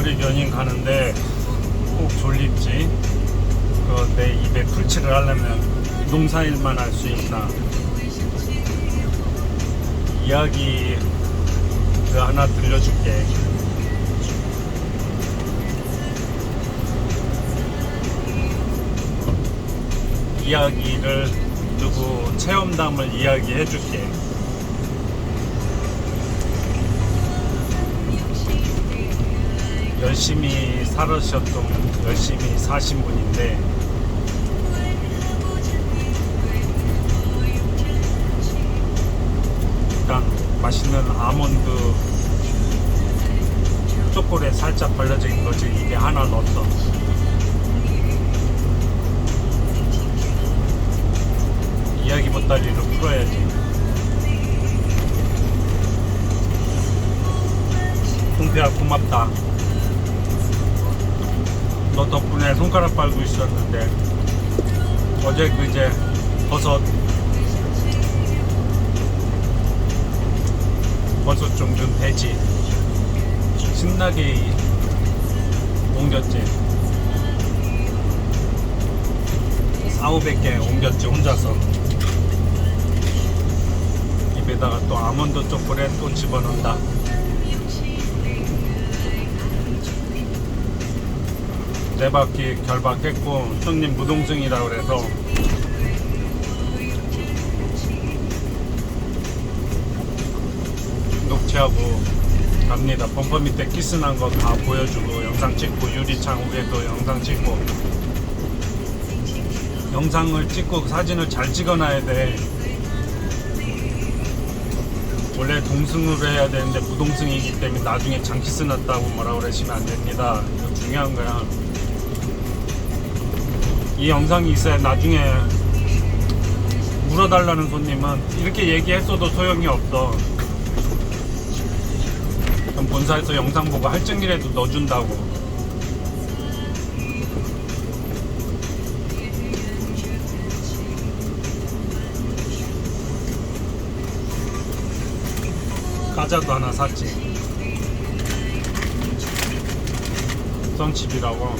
우리 연인 가는데 꼭 졸립지. 내 입에 풀칠을 하려면 농사일만 할 수 있나. 이야기 하나 들려줄게. 이야기를 두고 체험담을 이야기해줄게. 열심히 살으셨던, 열심히 사신 분인데 일단 맛있는 아몬드 초콜릿 살짝 발라진 거지. 이게 하나 넣었어. 이야기 보따리를 풀어야지. 동태야 고맙다. 너 덕분에 손가락 빨고 있었는데 어제 그제 버섯 좀 준 돼지 신나게 옮겼지. 4,500개 옮겼지 혼자서. 입에다가 또 아몬드 초콜릿 또 집어넣는다. 네 바퀴 결박했고 손님 무동승이라고 그래서 녹취하고 갑니다. 범퍼 밑에 키스난 거 다 보여주고 영상 찍고 유리창 위에도 영상 찍고. 영상을 찍고 사진을 잘 찍어놔야 돼. 원래 동승으로 해야 되는데 무동승이기 때문에 나중에 장키스 났다고 뭐라 그러시면 안 됩니다. 이거 중요한 거야. 이 영상이 있어야 나중에 물어달라는 손님은 이렇게 얘기했어도 소용이 없어. 그럼 본사에서 영상 보고 할증이라도 넣어준다고. 과자도 하나 샀지. 선칩이라고.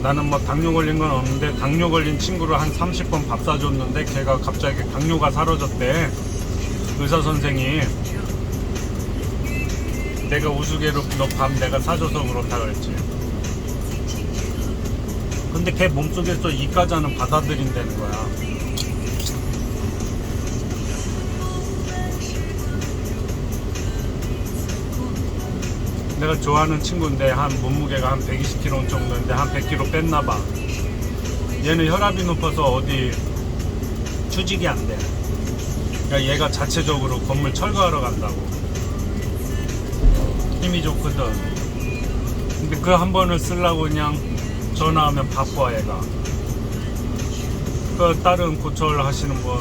나는 뭐 당뇨 걸린 건 없는데 당뇨 걸린 친구를 한 30번 밥 사줬는데 걔가 갑자기 당뇨가 사라졌대. 의사 선생이 내가 우스개로 너 밥 내가 사줘서 그렇다 그랬지. 근데 걔 몸속에서 이 과자는 받아들인다는 거야. 내가 좋아하는 친구인데 한 몸무게가 한 120kg 정도인데 한 100kg 뺐나봐. 얘는 혈압이 높아서 어디 추직이 안 돼. 그러니까 얘가 자체적으로 건물 철거하러 간다고. 힘이 좋거든. 근데 그 한 번을 쓰려고 그냥 전화하면 바빠 얘가. 그 다른 고철 하시는 분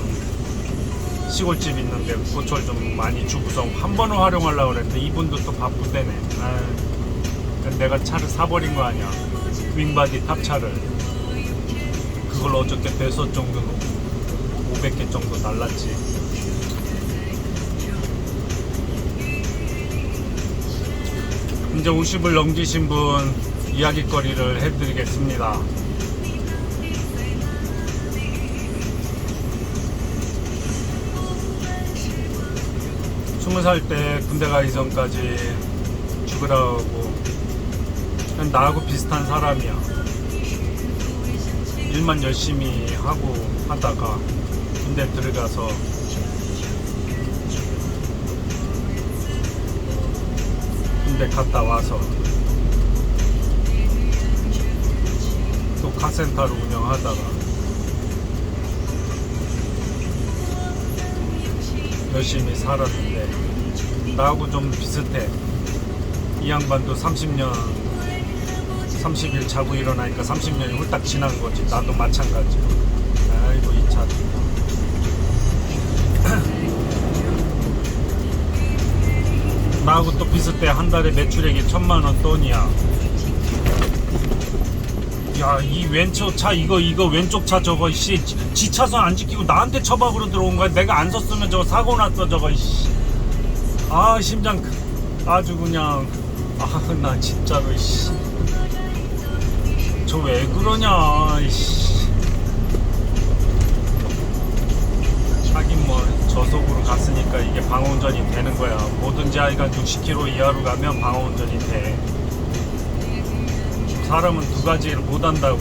시골집 있는데 고철 좀 많이 주고서 한 번은 활용하려고 그랬는데 이분도 또 바쁘대네. 내가 차를 사버린 거 아니야. 윙바디 탑차를. 그걸 어저께 배서 정도 500개 정도 날랐지. 이제 50을 넘기신 분 이야기거리를 해드리겠습니다. 20살 때 군대 가기 전까지 죽으라고 그냥 나하고 비슷한 사람이야. 일만 열심히 하고 하다가 군대 들어가서 군대 갔다 와서 또 카센터를 운영하다가 열심히 살았는데 나하고 좀 비슷해. 이 양반도 30년 30일 자고 일어나니까 30년이 훌딱 지난 거지. 나도 마찬가지로. 아이고 이 차 나하고 또 비슷해. 한 달에 매출액이 1,000만원 돈이야. 야, 이 왼쪽 차 이거 왼쪽 차 저거 씨 지 차선 안 지키고 나한테 처박으로 들어온 거야. 내가 안 섰으면 저거 사고 났어 저거 씨. 아 심장 아주 그냥 나 진짜로 저 왜 그러냐 하긴 뭐 저속으로 갔으니까 이게 방어운전이 되는 거야. 뭐든지 하여간 60km 이하로 가면 방어운전이 돼. 사람은 두 가지를 못 한다고.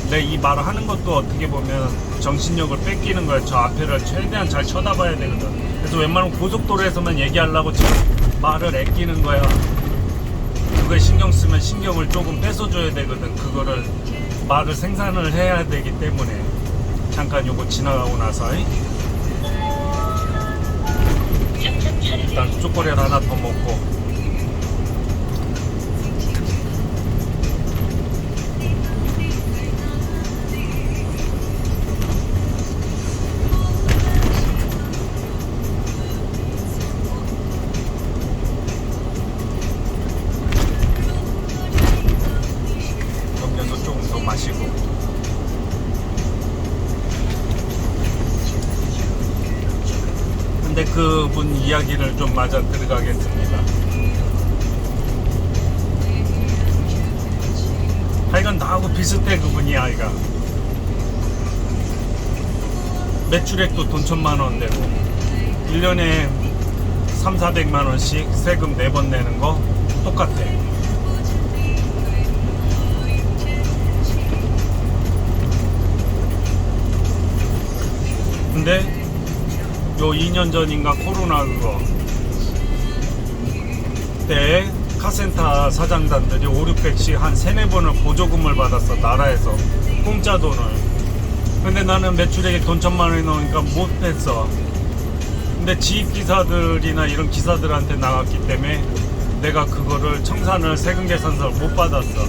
내 이 말을 하는 것도 어떻게 보면 정신력을 뺏기는 거야. 저 앞에를 최대한 잘 쳐다봐야 되거든. 그래서 웬만하면 고속도로에서만 얘기하려고 지금 말을 아끼는 거야. 그거에 신경 쓰면 신경을 조금 뺏어줘야 되거든. 그거를 말을 생산을 해야 되기 때문에. 잠깐 요거 지나가고 나서 일단 초콜릿 하나 더 먹고. 음료수 조금 더 마시고. 근데 그분 이야기를 좀 맞아 들어가겠습니다. 하여간 나하고 비슷해. 그분이 아이가 매출액도 돈 1,000만원 되고 1년에 3,400만원씩 세금 4번 내는 거 똑같아. 근데 요 2년 전인가 코로나 그거 때 카센터 사장단들이 5,600씩 한 3-4번을 보조금을 받았어. 나라에서 공짜 돈을. 근데 나는 매출액에 돈 1,000만원이 나오니까 못했어. 근데 지입기사들이나 이런 기사들한테 나갔기 때문에 내가 그거를 청산을 세금 계산서를 못 받았어.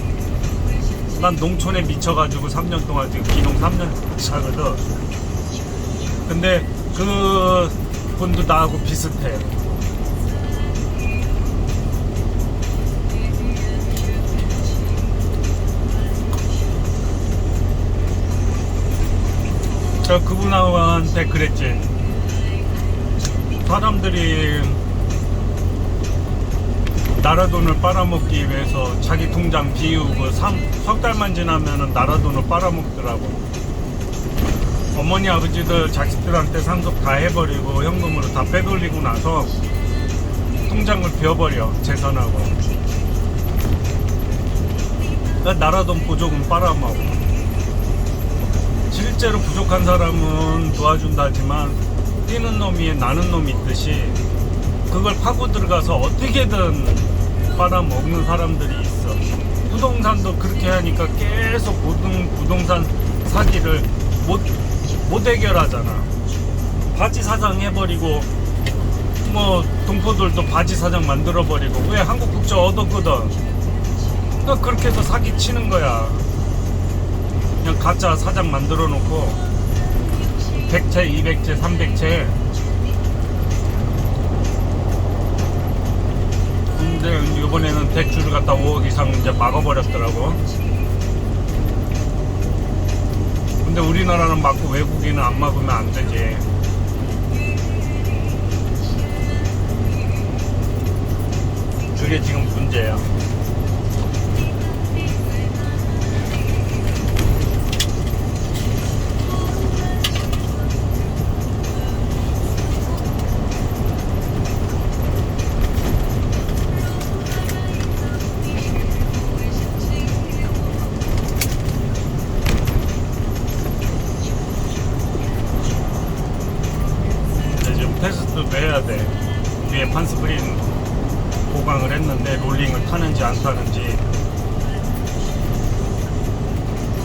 난 농촌에 미쳐가지고 3년 동안 지금 기농 3년 차거든. 근데 그 분도 나하고 비슷해. 저 그분한테 그랬지. 사람들이 나라 돈을 빨아먹기 위해서 자기 통장 비우고 석 달만 지나면은 나라 돈을 빨아먹더라고. 어머니 아버지들 자식들한테 상속 다 해버리고 현금으로 다 빼돌리고 나서 통장을 비워버려. 재산하고. 그러니까 나라 돈 보조금 빨아먹어. 실제로 부족한 사람은 도와준다지만 뛰는 놈이 나는 놈이 있듯이 그걸 파고 들어가서 어떻게든 빨아먹는 사람들이 있어. 부동산도 그렇게 하니까 계속 부동산 사기를 못 해결하잖아. 바지 사장 해버리고 뭐 동포들도 바지 사장 만들어버리고. 왜? 한국 국적 얻었거든. 그러니까 그렇게 해서 사기 치는 거야. 그냥 가짜 사장 만들어 놓고 100채, 200채, 300채. 근데 이번에는 대출을 갖다 5억 이상 이제 막아버렸더라고. 근데 우리나라는 막고 외국인은 안 막으면 안 되지. 그게 지금 문제야. 테스트도 해야 돼. 위에 판스크린 보강을 했는데 롤링을 타는지 안 타는지,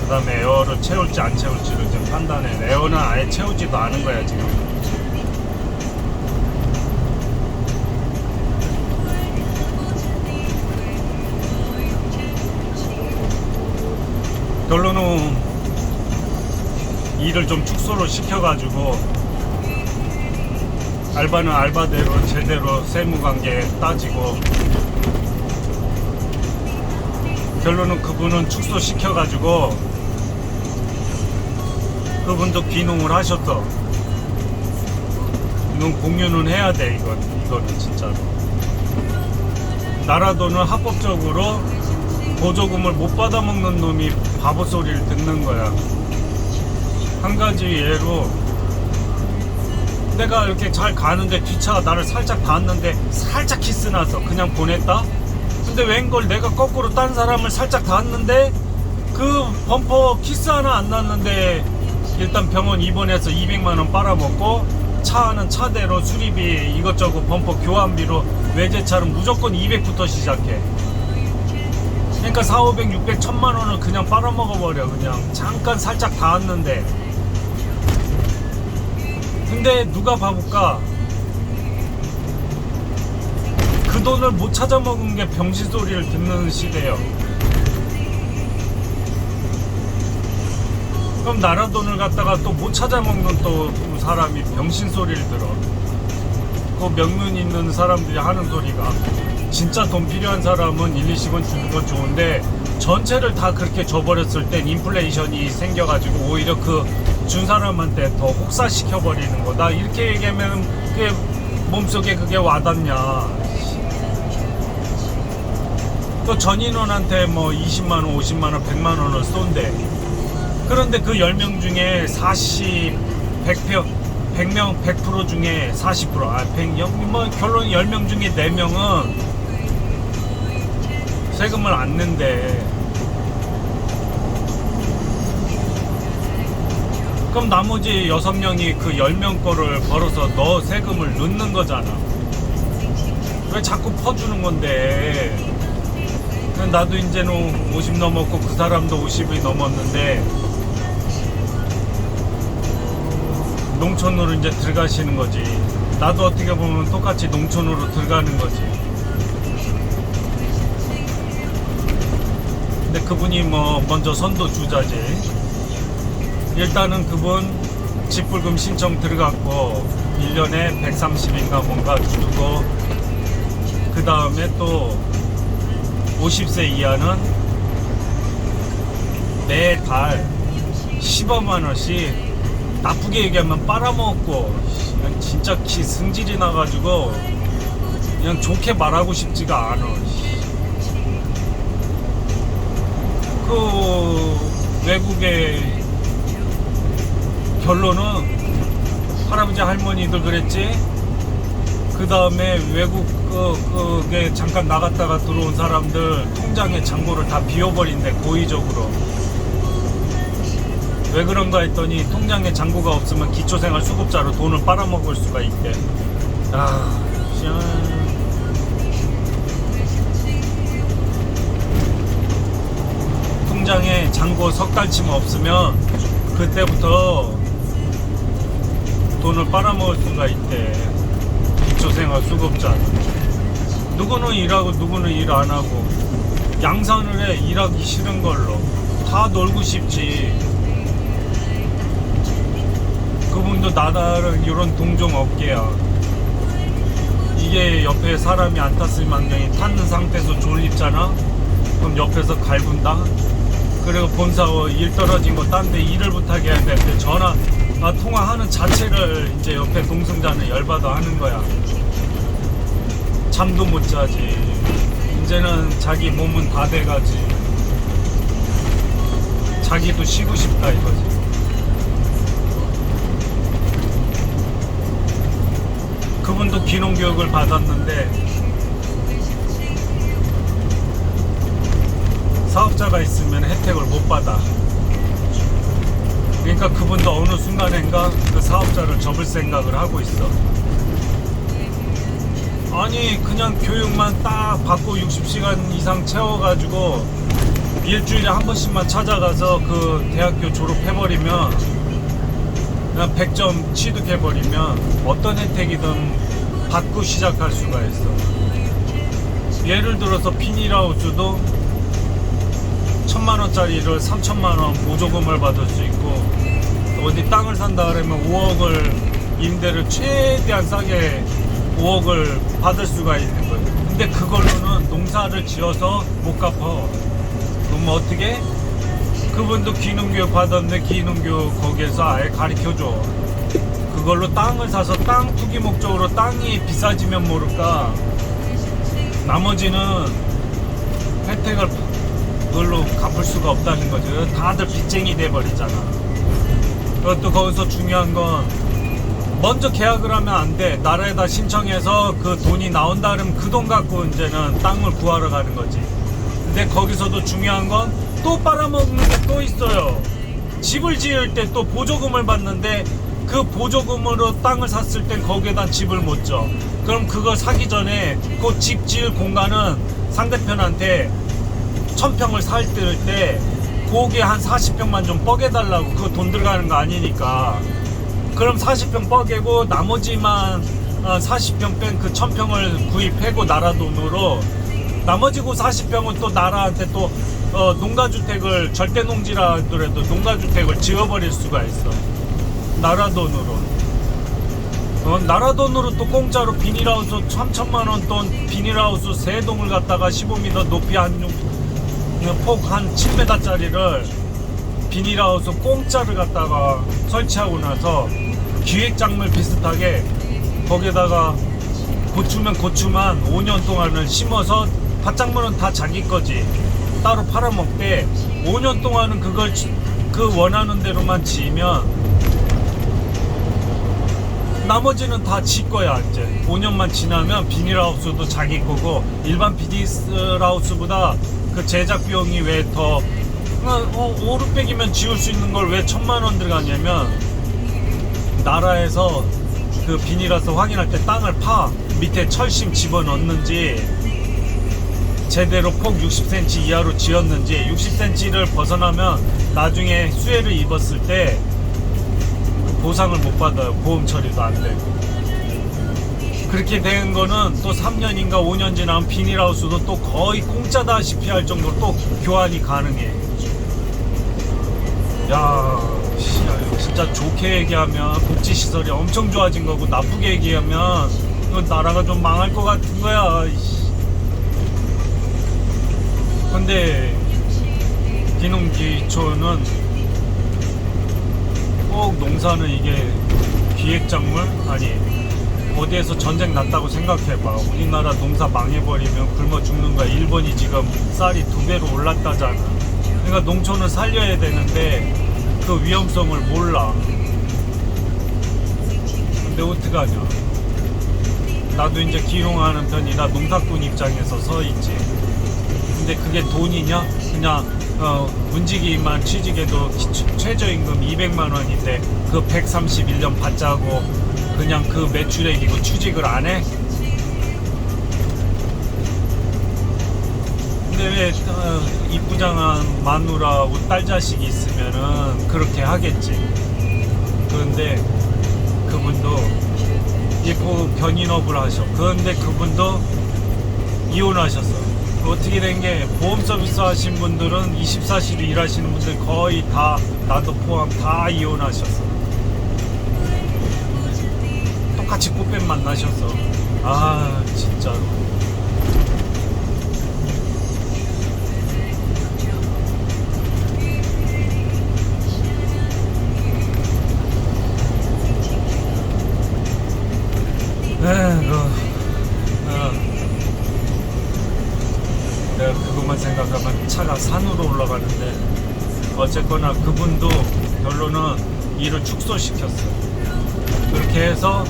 그 다음에 에어를 채울지 안 채울지를 지금 판단해. 에어는 아예 채우지도 않은 거야 지금. 결론은 일을 좀 축소를 시켜가지고 알바는 알바대로 제대로 세무관계 따지고, 결론은 그분은 축소시켜가지고 그분도 귀농을 하셨어. 이건 공유는 해야 돼. 이거는 진짜로. 나라도는 합법적으로 보조금을 못 받아먹는 놈이 바보 소리를 듣는 거야. 한 가지 예로 내가 이렇게 잘 가는데 뒷차가 나를 살짝 닿았는데 살짝 키스 나서 그냥 보냈다? 근데 웬걸 내가 거꾸로 딴 사람을 살짝 닿았는데 그 범퍼 키스 하나 안 났는데 일단 병원 입원해서 200만원 빨아먹고 차는 차대로 수리비 이것저것 범퍼 교환비로 외제차는 무조건 200부터 시작해. 그러니까 4, 500, 600, 1000만원을 그냥 빨아먹어버려. 그냥 잠깐 살짝 닿았는데. 근데 누가 봐볼까? 그 돈을 못 찾아먹은 게 병신 소리를 듣는 시대예요. 그럼 나라 돈을 갖다가 또 못 찾아먹는 또 사람이 병신 소리를 들어. 그 명문 있는 사람들이 하는 소리가 진짜 돈 필요한 사람은 1, 20원 주는 건 좋은데 전체를 다 그렇게 줘버렸을 땐 인플레이션이 생겨가지고 오히려 그 준 사람한테 더 혹사시켜버리는 거다. 이렇게 얘기하면 그게 몸속에 그게 와닿냐. 또 전인원한테 뭐 20만원, 50만원, 100만원을 쏜대. 그런데 그 10명 중에 100명, 100% 중에 40%, 100명, 뭐 결론 10명 중에 4명은 세금을 안 낸대. 그럼 나머지 6명이 그 10명 거를 벌어서 너 세금을 넣는 거잖아. 왜 자꾸 퍼주는 건데. 나도 이제는 50 넘었고 그 사람도 50이 넘었는데 농촌으로 이제 들어가시는 거지. 나도 어떻게 보면 똑같이 농촌으로 들어가는 거지. 근데 그분이 뭐 먼저 선도 주자지. 일단은 그분 집불금 신청 들어갔고 1년에 130인가 뭔가 주고 그 다음에 또 50세 이하는 매달 15만원씩 나쁘게 얘기하면 빨아먹고 그냥 진짜 승질이 나가지고 그냥 좋게 말하고 싶지가 않아. 그 외국의 결론은 할아버지 할머니들 그랬지. 그 다음에 외국 그게 잠깐 나갔다가 들어온 사람들 통장에 잔고를 다 비워버린대. 고의적으로. 왜 그런가 했더니 통장에 잔고가 없으면 기초생활수급자로 돈을 빨아먹을 수가 있대. 통장에 잔고 석 달치만 없으면 그때부터 돈을 빨아먹을 수가 있대. 기초생활수급자. 누구는 일하고 누구는 일 안하고 양산을 해. 일하기 싫은 걸로. 다 놀고 싶지. 그분도 나다른 이런 동종업계야. 이게 옆에 사람이 안 탔을 망정이 탔는 상태에서 졸립잖아. 그럼 옆에서 갈군다. 그리고 본사 일 떨어진 거 딴 데 일을 못하게 해야 되는데 전화 통화하는 자체를 이제 옆에 동승자는 열받아 하는 거야. 잠도 못 자지. 이제는 자기 몸은 다 돼가지. 자기도 쉬고 싶다 이거지. 그분도 귀농교육을 받았는데 사업자가 있으면 혜택을 못 받아. 그러니까 그분도 어느 순간인가 그 사업자를 접을 생각을 하고 있어. 아니 그냥 교육만 딱 받고 60시간 이상 채워가지고 일주일에 한 번씩만 찾아가서 그 대학교 졸업해버리면 그냥 100점 취득해버리면 어떤 혜택이든 받고 시작할 수가 있어. 예를 들어서 비닐하우스도 1000만원짜리를 3000만원 보조금을 받을 수 있고, 어디 땅을 산다 그러면 5억을 임대를 최대한 싸게 5억을 받을 수가 있는 거예요. 근데 그걸로는 농사를 지어서 못 갚아. 그럼 어떻게? 그분도 기농교육 받았는데 기농교육 거기에서 아예 가르쳐줘. 그걸로 땅을 사서 땅 투기 목적으로 땅이 비싸지면 모를까 나머지는 혜택을 그걸로 갚을 수가 없다는 거죠. 다들 빚쟁이 돼버리잖아. 그것도 거기서 중요한 건 먼저 계약을 하면 안 돼. 나라에다 신청해서 그 돈이 나온다 그러면 그 돈 갖고 이제는 땅을 구하러 가는 거지. 근데 거기서도 중요한 건 또 빨아먹는 게 또 있어요. 집을 지을 때 또 보조금을 받는데 그 보조금으로 땅을 샀을 땐 거기에다 집을 못 줘. 그럼 그걸 사기 전에 그 집 지을 공간은 상대편한테 1000평을 살 때 거기에 한 40평만 좀 뻐개달라고. 그거 돈 들어가는 거 아니니까. 그럼 40평 뻐개고 나머지만 40평 뺀 그 1000평을 구입하고 나라 돈으로 나머지 그 40평은 또 나라한테 또 농가주택을 절대농지라 하더라도 농가주택을 지어버릴 수가 있어. 나라 돈으로. 나라 돈으로 또 공짜로 비닐하우스 3천만원 돈 비닐하우스 3동을 갖다가 15m 높이 폭 한 7m짜리를 비닐하우스 공짜를 갖다가 설치하고 나서 기획작물 비슷하게 거기에다가 고추면 고추만 5년 동안을 심어서 밭작물은 다 자기 거지. 따로 팔아먹되 5년 동안은 그걸 그 원하는 대로만 지으면 나머지는 다 지 거야. 이제 5년만 지나면 비닐하우스도 자기 거고. 일반 비닐하우스보다 그 제작 비용이 왜 더 5, 600이면 지을 수 있는 걸 왜 1000만원 들어가냐면 나라에서 그 비닐하우스 확인할 때 땅을 파 밑에 철심 집어넣는지 제대로 폭 60cm 이하로 지었는지 60cm를 벗어나면 나중에 수해를 입었을 때 보상을 못 받아요. 보험 처리도 안 되고. 그렇게 된 거는 또 3년인가 5년 지나면 비닐하우스도 또 거의 공짜다시피 할 정도로 또 교환이 가능해. 야, 진짜 좋게 얘기하면 복지시설이 엄청 좋아진 거고 나쁘게 얘기하면 이건 나라가 좀 망할 것 같은 거야. 근데 비농지촌은 꼭 농사는 이게 기획작물? 아니 어디에서 전쟁 났다고 생각해봐. 우리나라 농사 망해버리면 굶어 죽는 거야. 일본이 지금 쌀이 2배로 올랐다잖아. 그러니까 농촌을 살려야 되는데 그 위험성을 몰라. 근데 어떡하냐. 나도 이제 기농하는 편이라 농사꾼 입장에서 서 있지. 근데 그게 돈이냐? 그냥 문지기만 취직해도 최저임금 200만원인데 그 131년 받자고 그냥 그 매출액이고 취직을 안 해? 근데 왜 이쁘장한 마누라하고 딸 자식이 있으면은 그렇게 하겠지. 그런데 그분도 예쁘고 견인업을 하셔. 그런데 그분도 이혼하셨어. 어떻게 된 게 보험 서비스 하신 분들은 24시로 일하시는 분들 거의 다 나도 포함 다 이혼하셨어. 똑같이 꽃뱀 만나셨어. 아 진짜로. 내가 그것만 생각하면 차가 산으로 올라가는데 어쨌거나 그분도 결론은 일을 축소시켰어. 그렇게 해서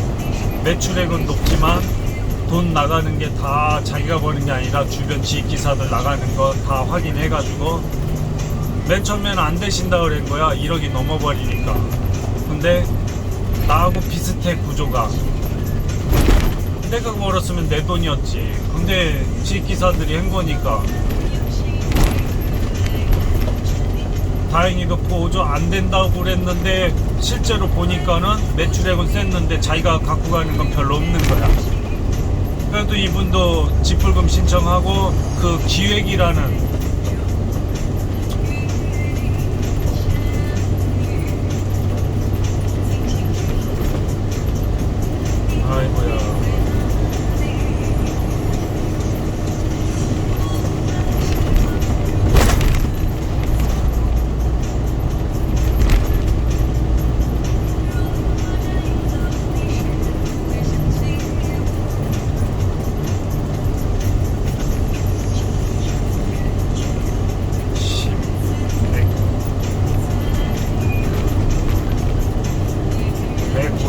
매출액은 높지만 돈 나가는 게 다 자기가 버는 게 아니라 주변 지익기사들 나가는 거 다 확인해가지고 맨 처음에는 안 되신다 그런 거야. 1억이 넘어버리니까. 근데 나하고 비슷해 구조가. 내가 벌었으면 내 돈이었지. 근데 지기사들이 한 거니까. 다행히도 보조 안 된다고 그랬는데 실제로 보니까는 매출액은 셌는데 자기가 갖고 가는 건 별로 없는 거야. 그래도 이분도 지불금 신청하고 그 기획이라는 아이고야.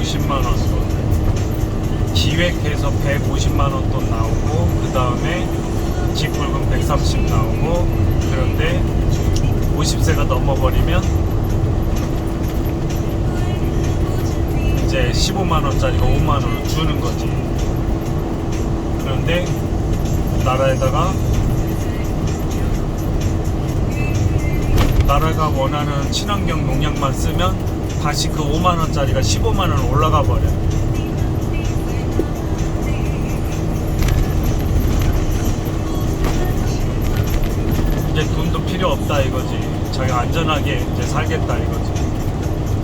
150만 원 돈, 기획해서 150만 원 돈 나오고, 그 다음에 직불금 130 나오고, 그런데 50세가 넘어버리면 이제 15만 원짜리가 5만 원을 주는 거지. 그런데 나라가 원하는 친환경 농약만 쓰면 다시 그 5만 원짜리가 15만 원 올라가 버려. 이제 돈도 필요 없다 이거지. 자기가 안전하게 이제 살겠다 이거지.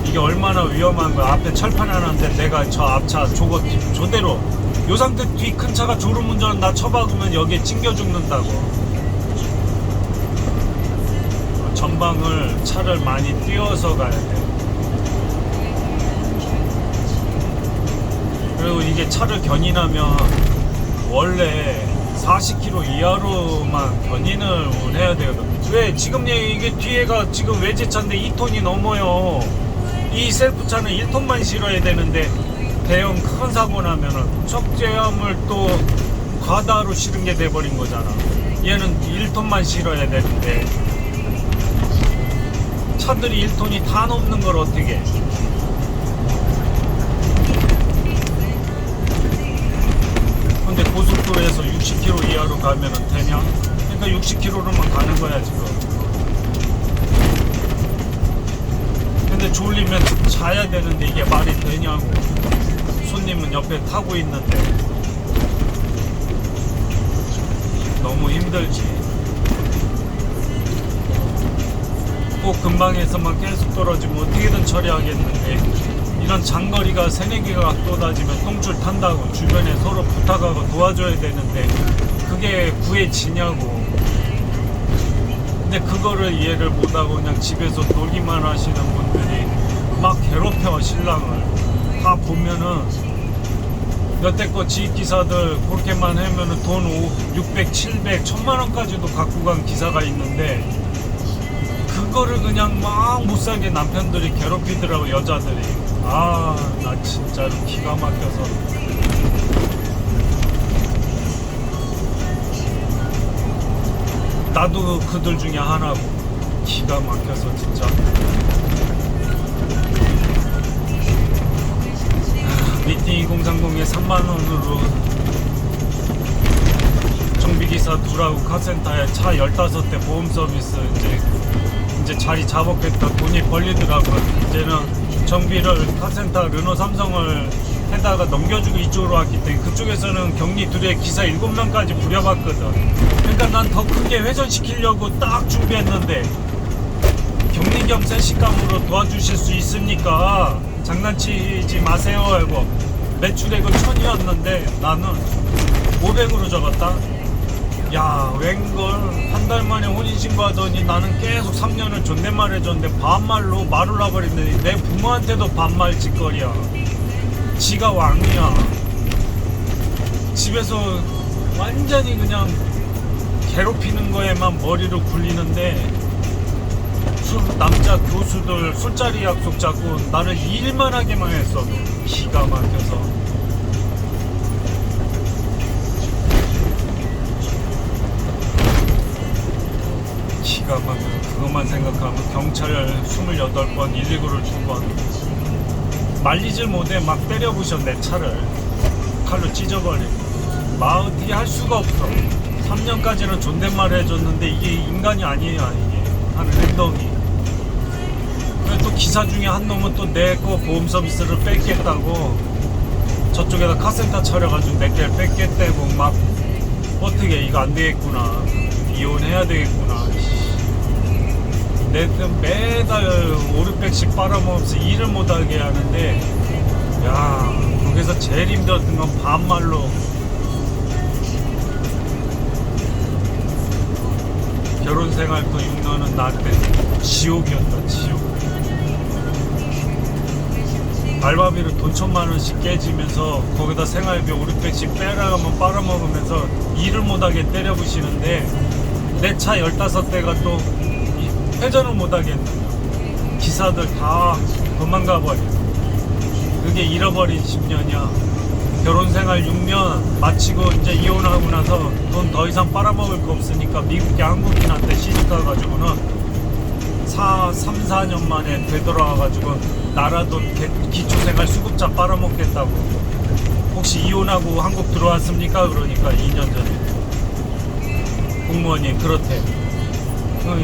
이게 얼마나 위험한 거야. 앞에 철판 하나인데 내가 저 앞차 저대로 요 상태 뒤 큰 차가 졸음운전 나 쳐박으면 여기에 찡겨 죽는다고. 전방을 차를 많이 띄워서 가야 돼. 그리고 이게 차를 견인하면 원래 40km 이하로만 견인을 해야 되거든. 왜? 지금 이게 뒤에가 지금 외제차인데 2톤이 넘어요. 이 셀프차는 1톤만 실어야 되는데 대형 큰 사고 나면은 적재함을 또 과다로 실은 게 돼버린 거잖아. 얘는 1톤만 실어야 되는데 차들이 1톤이 다 넘는 걸 어떻게 해? 근데 고속도로에서 60km 이하로 가면은 되냐? 그러니까 60km로만 가는 거야 지금. 근데 졸리면 자야 되는데 이게 말이 되냐고. 손님은 옆에 타고 있는데 너무 힘들지. 꼭 근방에서만 계속 떨어지면 어떻게든 처리하겠는데 이런 장거리가 세네 개가 쏟아지면 똥줄 탄다고 주변에 서로 부탁하고 도와줘야 되는데 그게 구해지냐고. 근데 그거를 이해를 못하고 그냥 집에서 놀기만 하시는 분들이 막 괴롭혀 신랑을. 다 보면은 여태껏 지휘기사들 그렇게만 하면은 돈 600, 700, 1000만원까지도 갖고 간 기사가 있는데 그거를 그냥 막 못살게 남편들이 괴롭히더라고. 여자들이. 아, 나 진짜로 기가 막혀서. 나도 그들 중에 하나고. 기가 막혀서 진짜. 미팅 2030에 3만원으로 정비기사 둘하고 카센터에 차 15대 보험 서비스 이제 자리 잡았겠다. 돈이 벌리더라고요. 이제는 정비를 카센터 르노 삼성을 해다가 넘겨주고 이쪽으로 왔기 때문에 그쪽에서는 격리 둘에 기사 7명까지 부려봤거든. 그러니까 난 더 크게 회전시키려고 딱 준비했는데 격리 겸 세식감으로 도와주실 수 있습니까? 장난치지 마세요 하고 매출액은 1000이었는데 나는 500으로 적었다. 야, 웬걸 한 달 만에 혼인신고 하더니 나는 계속 3년을 존댓말 해줬는데 반말로 말을 놔버리는데 내 부모한테도 반말 짓거리야. 지가 왕이야. 집에서 완전히 그냥 괴롭히는 거에만 머리를 굴리는데 남자 교수들 술자리 약속 잡고 나를 일만 하게만 했어. 기가 막혀서. 기가 막혀서 그것만 생각하면 경찰 28번 119를 2번 말리질 못해 막 때려부셔. 내 차를 칼로 찢어버리고 어떻게 할 수가 없어. 3년까지는 존댓말 해줬는데 이게 인간이 아니에요. 이게 하는 행동이. 또 기사 중에 한 놈은 또 내 거 보험 서비스를 뺏겠다고 저쪽에다 카센터 차려가지고 내 개를 뺏겠다고 막 어떻게 이거 안 되겠구나. 이혼해야 되겠구나. 매달 500씩 빨아먹으면서 일을 못하게 하는데 야, 거기서 제일 힘들었던 건 반말로 결혼 생활도 6년은 나한테 지옥이었다. 지옥. 알바비를 돈 1000만원씩 깨지면서 거기다 생활비 500씩 빼라가면 빨아먹으면서 일을 못하게 때려부시는데 내 차 15대가 또 회전을 못하게 했는데 기사들 다 도망가버려. 그게 잃어버린 10년이야. 결혼생활 6년 마치고 이제 이혼하고 나서 돈 더 이상 빨아먹을 거 없으니까 미국계 한국인한테 시집가가지고는 3, 4년 만에 되돌아와가지고 나라 돈 기초생활 수급자 빨아먹겠다고. 혹시 이혼하고 한국 들어왔습니까? 그러니까 2년 전에 공무원이 그렇대.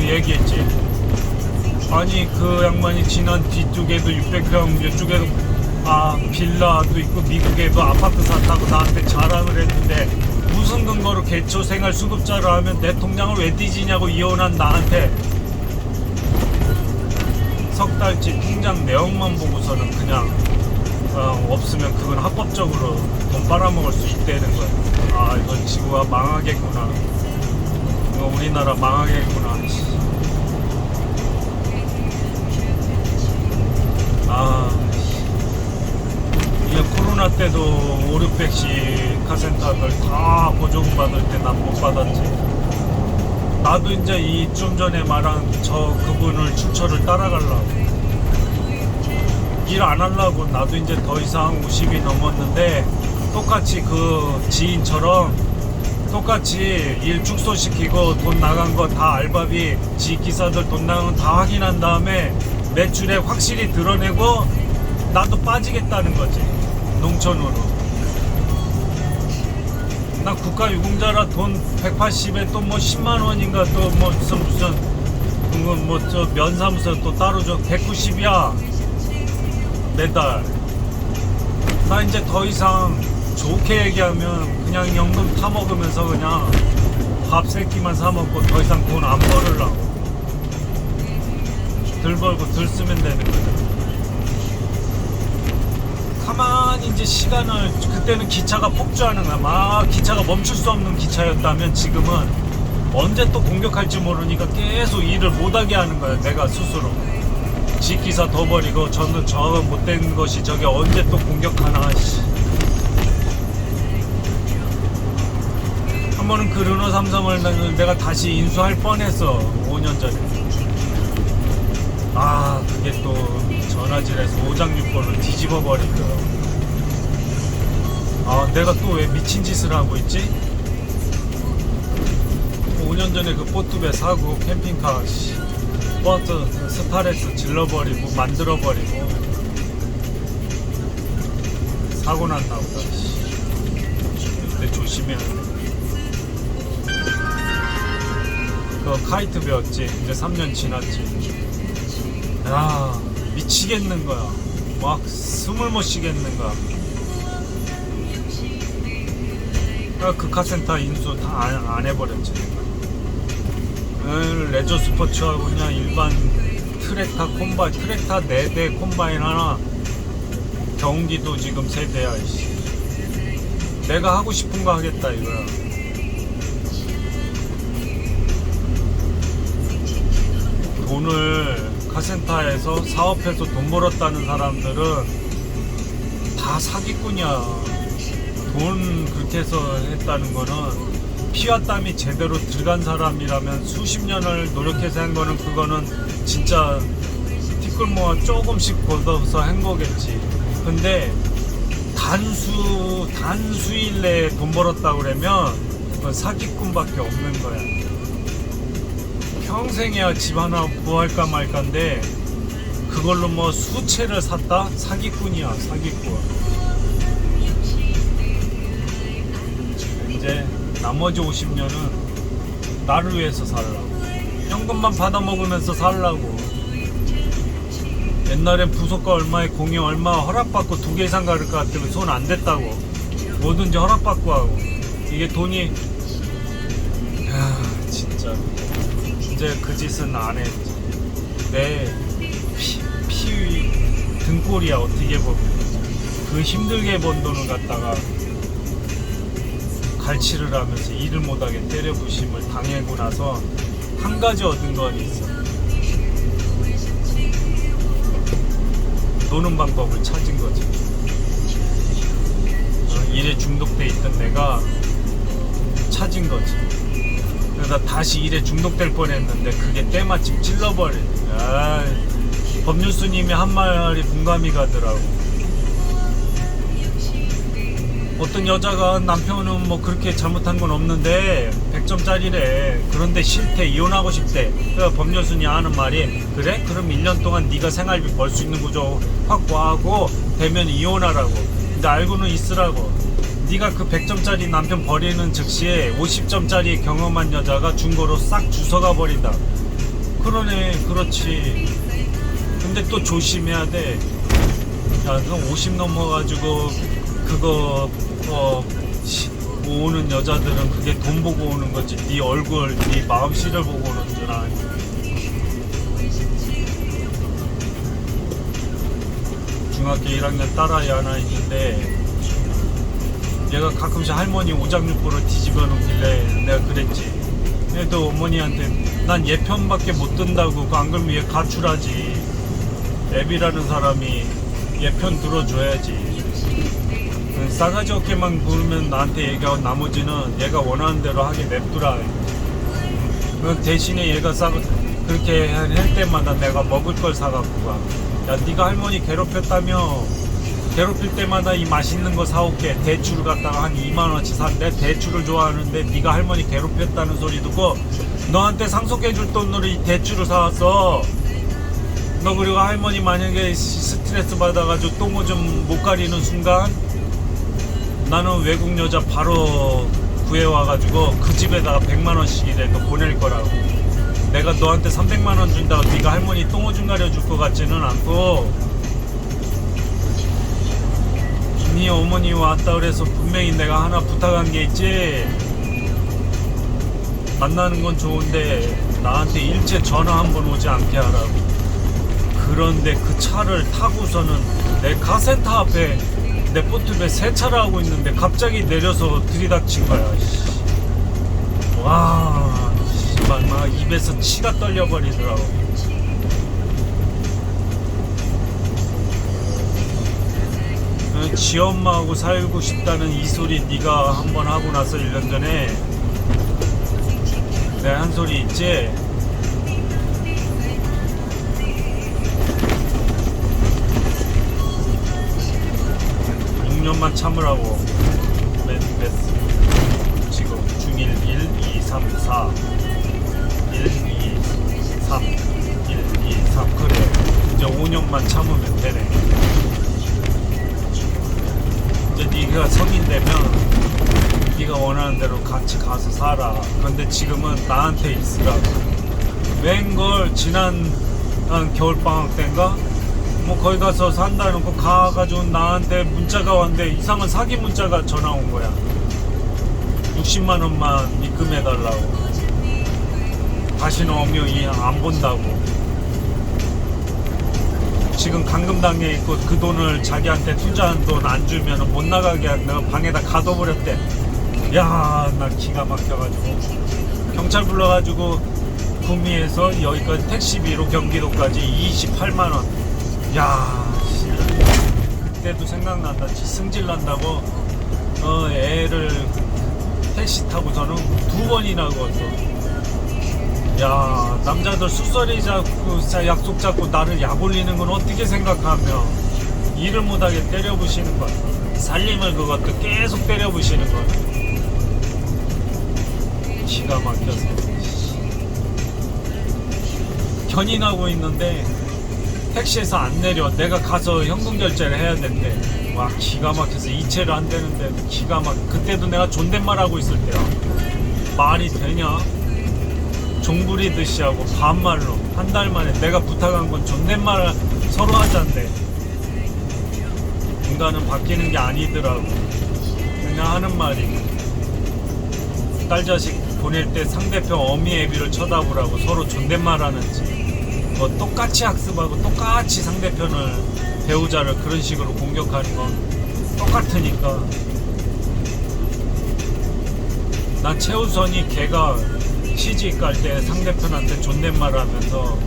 얘기했지. 아니 그 양반이 지난 뒤쪽에도 600평 이쪽에도 빌라도 있고 미국에도 아파트 샀다고 나한테 자랑을 했는데 무슨 근거로 기초생활 수급자를 하면 내 통장을 왜 뒤지냐고 이혼한 나한테 석 달치 통장 내역만 보고서는 그냥 없으면 그건 합법적으로 돈 빨아먹을 수 있다는 거야. 아 이건 지구가 망하겠구나. 이거 우리나라 망하겠구나. 이게 코로나 때도 5, 600씩 카센터들 다 보조금 받을 때 난 못 받았지. 나도 이제 이 좀 전에 말한 그분을 출처를 따라가려고. 일 안 하려고. 나도 이제 더 이상 50이 넘었는데 똑같이 그 지인처럼 똑같이 일 축소시키고 돈 나간 거 다 알바비 지기사들 돈 나간 거 다 확인한 다음에 매출에 확실히 드러내고 나도 빠지겠다는 거지. 농촌으로. 나 국가유공자라 돈 180에 또 뭐 10만 원인가 또 뭐 무슨 뭐 저 면사무소 또 따로 줘. 190이야 매달. 나 이제 더 이상 좋게 얘기하면 그냥 연금 타먹으면서 그냥 밥 세 끼만 사 먹고 더 이상 돈 안 벌으려고. 덜 벌고 덜 쓰면 되는 거죠. 가만히 이제 시간을, 그때는 기차가 폭주하는 거야. 막 기차가 멈출 수 없는 기차였다면 지금은 언제 또 공격할지 모르니까 계속 일을 못하게 하는 거야. 내가 스스로 지기사 더 버리고 저는 저 못된 것이 저게 언제 또 공격하나. 한 번은 그 르노 삼성을 내가 다시 인수할 뻔했어. 5년 전에. 그게 또 전화질에서 오장육부를 뒤집어 버리더라고. 내가 또 왜 미친 짓을 하고 있지? 5년 전에 그 포트배 사고 캠핑카 버트 스타렉스 질러버리고 만들어버리고 사고 났나 보다. 근데 조심해야 돼. 그 카이트 배웠지. 이제 3년 지났지. 야 미치겠는 거야. 막 숨을 못 쉬겠는 거야. 그 카센터 인수 다 안 해버렸지. 레저 스포츠하고 그냥 일반 트랙타 콤바인, 트랙타 4대 콤바인 하나, 경기도 지금 3대야. 내가 하고 싶은 거 하겠다 이거야. 돈을 카센터에서 사업해서 돈 벌었다는 사람들은 다 사기꾼이야. 돈 그렇게 해서 했다는 거는 피와 땀이 제대로 들어간 사람이라면 수십 년을 노력해서 한 거는 그거는 진짜 티끌모아 조금씩 걷어서 한 거겠지. 근데 단수일 내에 돈 벌었다고 그러면 그건 사기꾼밖에 없는 거야. 평생이야 집 하나 구할까 말까인데 그걸로 뭐 수채를 샀다? 사기꾼이야, 사기꾼. 이제 나머지 50년은 나를 위해서 살라고. 현금만 받아먹으면서 살라고. 옛날엔 부속가 얼마에 공이 얼마 허락받고 2개 이상 가를 것 같으면 손 안 댔다고. 뭐든지 허락받고 하고. 이게 돈이 진짜 이제 그 짓은 안 해. 내 피 등골이야. 어떻게 보면 그 힘들게 번 돈을 갖다가 갈취를 하면서 일을 못하게 때려부심을 당하고 나서 한 가지 얻은 건 있어. 노는 방법을 찾은 거지. 일에 중독돼 있던 내가 찾은 거지. 그래서 다시 일에 중독될 뻔했는데 그게 때마침 찔러버린. 법률스님이 한 말이 공감이 가더라고. 어떤 여자가 남편은 뭐 그렇게 잘못한 건 없는데 100점짜리래. 그런데 싫대. 이혼하고 싶대. 그래서 법률순이 하는 말이 그래? 그럼 1년 동안 네가 생활비 벌 수 있는 구조 확보하고 되면 이혼하라고. 근데 알고는 있으라고. 네가 그 100점짜리 남편 버리는 즉시에 50점짜리 경험한 여자가 중고로 싹 주워가 버린다. 그러네. 그렇지. 근데 또 조심해야 돼. 야, 너 50 넘어가지고 그거 오는 여자들은 그게 돈 보고 오는 거지. 네 얼굴, 네 마음씨를 보고 오는 줄 아니. 중학교 1학년 딸아이 하나 있는데 얘가 가끔씩 할머니 오장육부를 뒤집어 놓길래 내가 그랬지. 얘도 어머니한테 난 얘 편밖에 못 든다고. 그거 안 그러면 얘 가출하지. 애비라는 사람이 얘 편 들어줘야지. 싸가지 없게만 부르면 나한테 얘기하고 나머지는 얘가 원하는 대로 하게 냅두라. 대신에 얘가 그렇게 할 때마다 내가 먹을 걸 사갖고 가. 야, 네가 할머니 괴롭혔다며. 괴롭힐 때마다 이 맛있는 거 사올게. 대추를 갖다가 한 2만원치 산대. 대추를 좋아하는데 네가 할머니 괴롭혔다는 소리 듣고 너한테 상속해줄 돈으로 이 대추를 사왔어. 너 그리고 할머니 만약에 스트레스 받아가지고 똥오줌 못 가리는 순간 나는 외국 여자 바로 구해와가지고 그 집에다가 100만원씩이라도 보낼 거라고. 내가 너한테 300만원 준다고 네가 할머니 똥오줌 가려줄 것 같지는 않고, 네 어머니 왔다 그래서 분명히 내가 하나 부탁한 게 있지. 만나는 건 좋은데 나한테 일체 전화 한번 오지 않게 하라고. 그런데 그 차를 타고서는 내 카센터 앞에 내 포트에 세차를 하고 있는데 갑자기 내려서 들이닥친 거야. 와, 막 입에서 치가 떨려버리더라고. 지 엄마하고 살고 싶다는 이 소리 네가 한번 하고 나서 1년 전에 내가 한 소리 있지? 6년만 참으라고. 지금 중1 1, 2, 3, 4 1, 2, 3 1, 2, 3 그래. 이제 5년만 참으면 되네. 이제 네가 성인 되면 네가 원하는 대로 같이 가서 살아. 근데 지금은 나한테 있으라고. 웬걸 지난 겨울방학 때인가? 뭐 거기 가서 산다는 거 가가지고 나한테 문자가 왔는데 이상한 사기 문자가 전화 온 거야. 60만원만 입금해달라고. 다시는 어명이 안 본다고. 지금 감금당해 있고 그 돈을 자기한테 투자한 돈 안 주면 못 나가게 내가 방에다 가둬버렸대. 야, 나 기가 막혀가지고 경찰 불러가지고 구미에서 여기까지 택시비로 경기도까지 28만원. 야, 그때도 생각난다. 승질 난다고 애를 택시 타고서는 2번이나 그었어. 야, 남자들 숙소리 잡고 약속 잡고 나를 약 올리는 건 어떻게 생각하며 일을 못하게 때려부시는 거야. 살림을 그것도 계속 때려부시는 거야. 기가 막혀서 견인하고 있는데 택시에서 안 내려. 내가 가서 현금 결제를 해야 된대. 와, 기가 막혀서 이체를 안 되는데 기가 막. 그때도 내가 존댓말 하고 있을 때야. 말이 되냐? 종부리듯이 하고 반말로 한 달 만에. 내가 부탁한 건 존댓말 서로 하자인데 인간은 바뀌는 게 아니더라고. 그냥 하는 말이 딸 자식 보낼 때 상대편 어미 애비를 쳐다보라고 서로 존댓말 하는지. 뭐 똑같이 학습하고 똑같이 상대편을 배우자를 그런 식으로 공격하는 건 똑같으니까. 난 최우선이 걔가 시집 갈 때 상대편한테 존댓말 하면서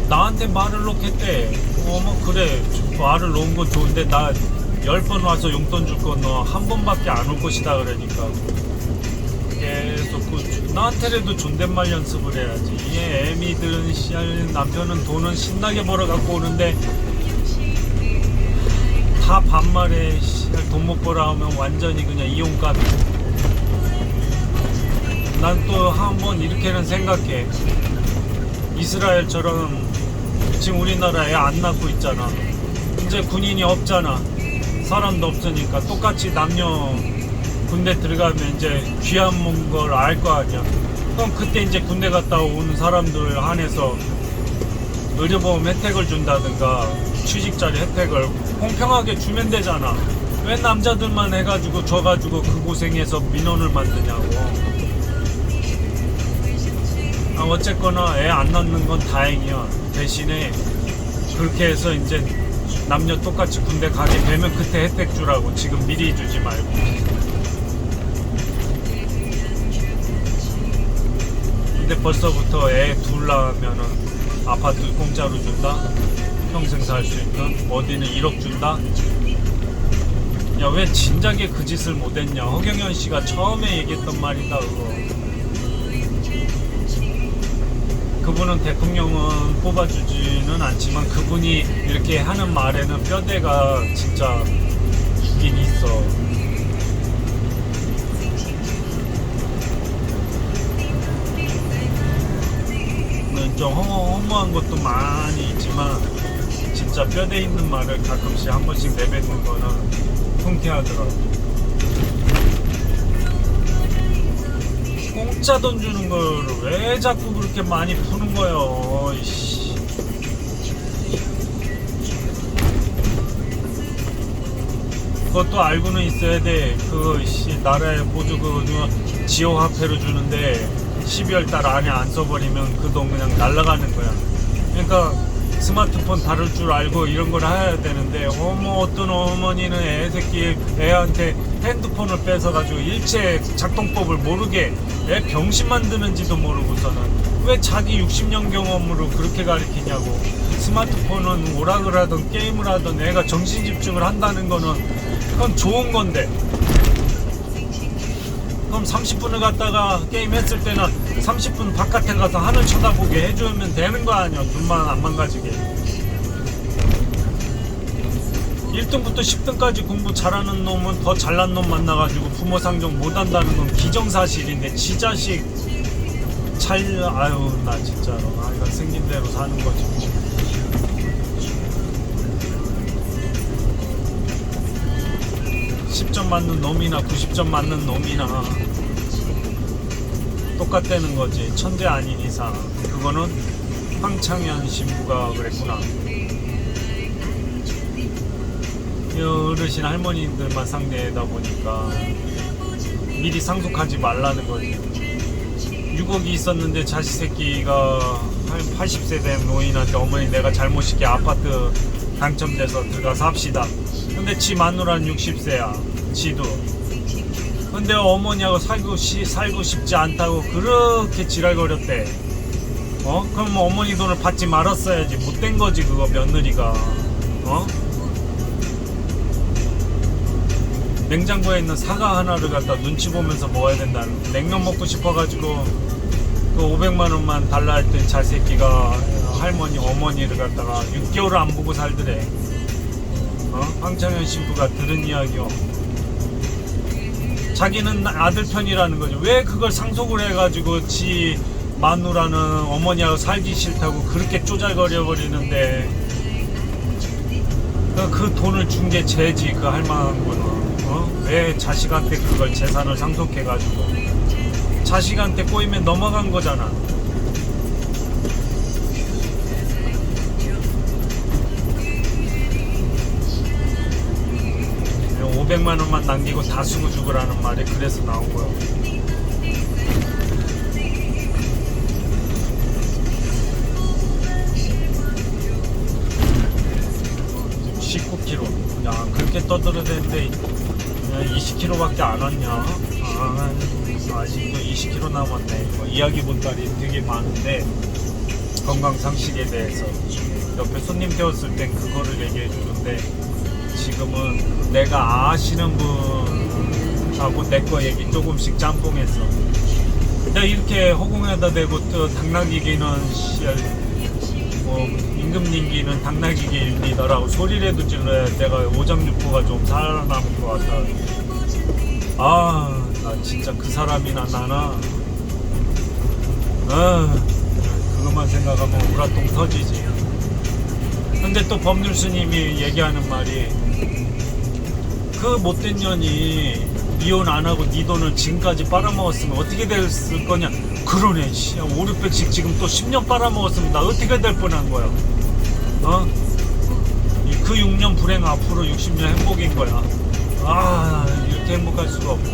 나한테 말을 놓겠대. 뭐 그래, 말을 놓은 건 좋은데 나 10번 와서 용돈 줄 건 너 한 번밖에 안 올 것이다 그러니까 계속 나한테라도 존댓말 연습을 해야지. 얘 애미들은 남편은 돈은 신나게 벌어 갖고 오는데 다 반말해. 돈 못 벌어 하면 완전히 그냥 이용감이. 난 또 한번 이렇게는 생각해. 이스라엘처럼 지금 우리나라에 안 낳고 있잖아. 이제 군인이 없잖아. 사람도 없으니까 똑같이 남녀 군대 들어가면 이제 귀한 걸 알 거 아니야. 그럼 그때 이제 군대 갔다 온 사람들 한해서 의료보험 혜택을 준다든가 취직자리 혜택을 공평하게 주면 되잖아. 왜 남자들만 해가지고 져가지고 그 고생해서 민원을 만드냐고. 어쨌거나 애 안 낳는 건 다행이야. 대신에 그렇게 해서 이제 남녀 똑같이 군대 가게 되면 그때 혜택 주라고. 지금 미리 주지 말고. 근데 벌써부터 애 둘 낳으면은 아파트 공짜로 준다? 평생 살 수 있는? 어디는 1억 준다? 야, 왜 진작에 그 짓을 못했냐. 허경영 씨가 처음에 얘기했던 말이다 그거. 그분은 대통령은 뽑아주지는 않지만 그분이 이렇게 하는 말에는 뼈대가 진짜 있긴 있어. 좀 허무한 것도 많이 있지만 진짜 뼈대 있는 말을 가끔씩 한 번씩 내뱉는 거는 통쾌하더라고. 공짜 돈 주는 거를 왜 자꾸 그렇게 많이 푸는 거예요. 이씨. 그것도 알고는 있어야 돼. 나라에 보조 지호화폐로 주는데 12월 달 안에 안 써버리면 그 돈 그냥 날아가는 거야. 그러니까 스마트폰 다룰 줄 알고 이런 걸 해야 되는데 어떤 어머니는 애한테 핸드폰을 뺏어가지고 일체 작동법을 모르게 애 병신 만드는지도 모르고서는 왜 자기 60년 경험으로 그렇게 가르치냐고. 스마트폰은 오락을 하든 게임을 하든 애가 정신 집중을 한다는 거는 그건 좋은 건데, 그럼 30분을 갖다가 게임 했을 때는 30분 바깥에 가서 하늘 쳐다보게 해주면 되는 거 아니야. 눈만 안 망가지게. 1등부터 10등까지 공부 잘하는 놈은 더 잘난 놈 만나가지고 부모 상정 못한다는 건 기정사실인데 지 자식 아유 나 진짜로 이건 생긴 대로 사는 거지. 10점 맞는 놈이나 90점 맞는 놈이나 똑같다는 거지. 천재 아닌 이상. 그거는 황창현 신부가 그랬구나. 어르신 할머니들만 상대하다 보니까 미리 상속하지 말라는 거지. 6억이 있었는데 자식 새끼가 한 80세 된 노인한테 어머니 내가 잘못 시켜 아파트 당첨돼서 들어가서 합시다. 근데 지 마누라는 60세야. 지도. 근데 어머니하고 살고 싶지 않다고 그렇게 지랄거렸대. 그럼 어머니 돈을 받지 말았어야지. 못된 거지 그거 며느리가. 냉장고에 있는 사과 하나를 갖다 눈치 보면서 먹어야 된다는. 냉면 먹고 싶어가지고 그 500만 원만 달라 했더니 자새끼가 할머니 어머니를 갖다가 6개월을 안 보고 살더래. 황창현 신부가 들은 이야기요. 자기는 아들 편이라는 거죠. 왜 그걸 상속을 해가지고 지 마누라는 어머니하고 살기 싫다고 그렇게 쪼잘거려 버리는데 그 돈을 준 게 죄지. 그 할만한 거는. 왜 자식한테 그걸 재산을 상속해가지고. 자식한테 꼬이면 넘어간 거잖아. 500만 원만 남기고 다 쓰고 죽으라는 말이 그래서 나온 거야. 19kg. 야, 그렇게 떠들어대는데 20kg밖에 안 왔냐? 아직도 20kg 남았네. 이야기 본다리 되게 많은데 건강 상식에 대해서 옆에 손님 태웠을 땐 그거를 얘기해 주는데 지금은 내가 아시는 분하고 내 거 얘기 조금씩 짬뽕했어. 내가 이렇게 허공에다 대고 또 당나귀기는 임금님기는 당나귀계 일리더라고 소리라도 질러야 내가 오장육부가 좀 살아남을 것 같아. 나 진짜 그 사람이나 나나 그것만 생각하면 우라통 터지지. 근데 또 법률 스님이 얘기하는 말이 그 못된 년이 이혼 안 하고 네 돈을 지금까지 빨아먹었으면 어떻게 됐을 거냐. 그러네. 5, 600씩 지금 또 10년 빨아먹었으면 나 어떻게 될 뻔한 거야. 그 6년 불행 앞으로 60년 행복인 거야. 이렇게 행복할 수가 없다.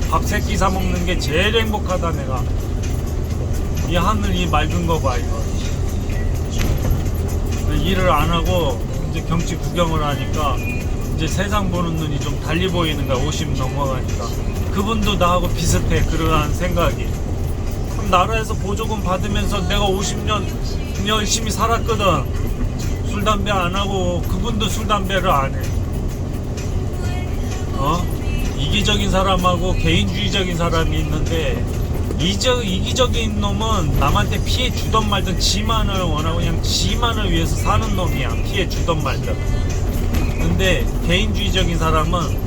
밥 3끼 사 먹는 게 제일 행복하다. 내가 이 하늘 이 맑은 거 봐. 이거 일을 안 하고 이제 경치 구경을 하니까 이제 세상 보는 눈이 좀 달리 보이는 거야. 50 넘어가니까. 그분도 나하고 비슷해. 그러한 생각이. 그럼 나라에서 보조금 받으면서 내가 50년 열심히 살았거든. 술 담배 안 하고. 그분도 술 담배를 안 해. 이기적인 사람하고 개인주의적인 사람이 있는데, 이기적인 놈은 남한테 피해 주던 말든 지만을 원하고 그냥 지만을 위해서 사는 놈이야. 피해 주던 말든. 근데 개인주의적인 사람은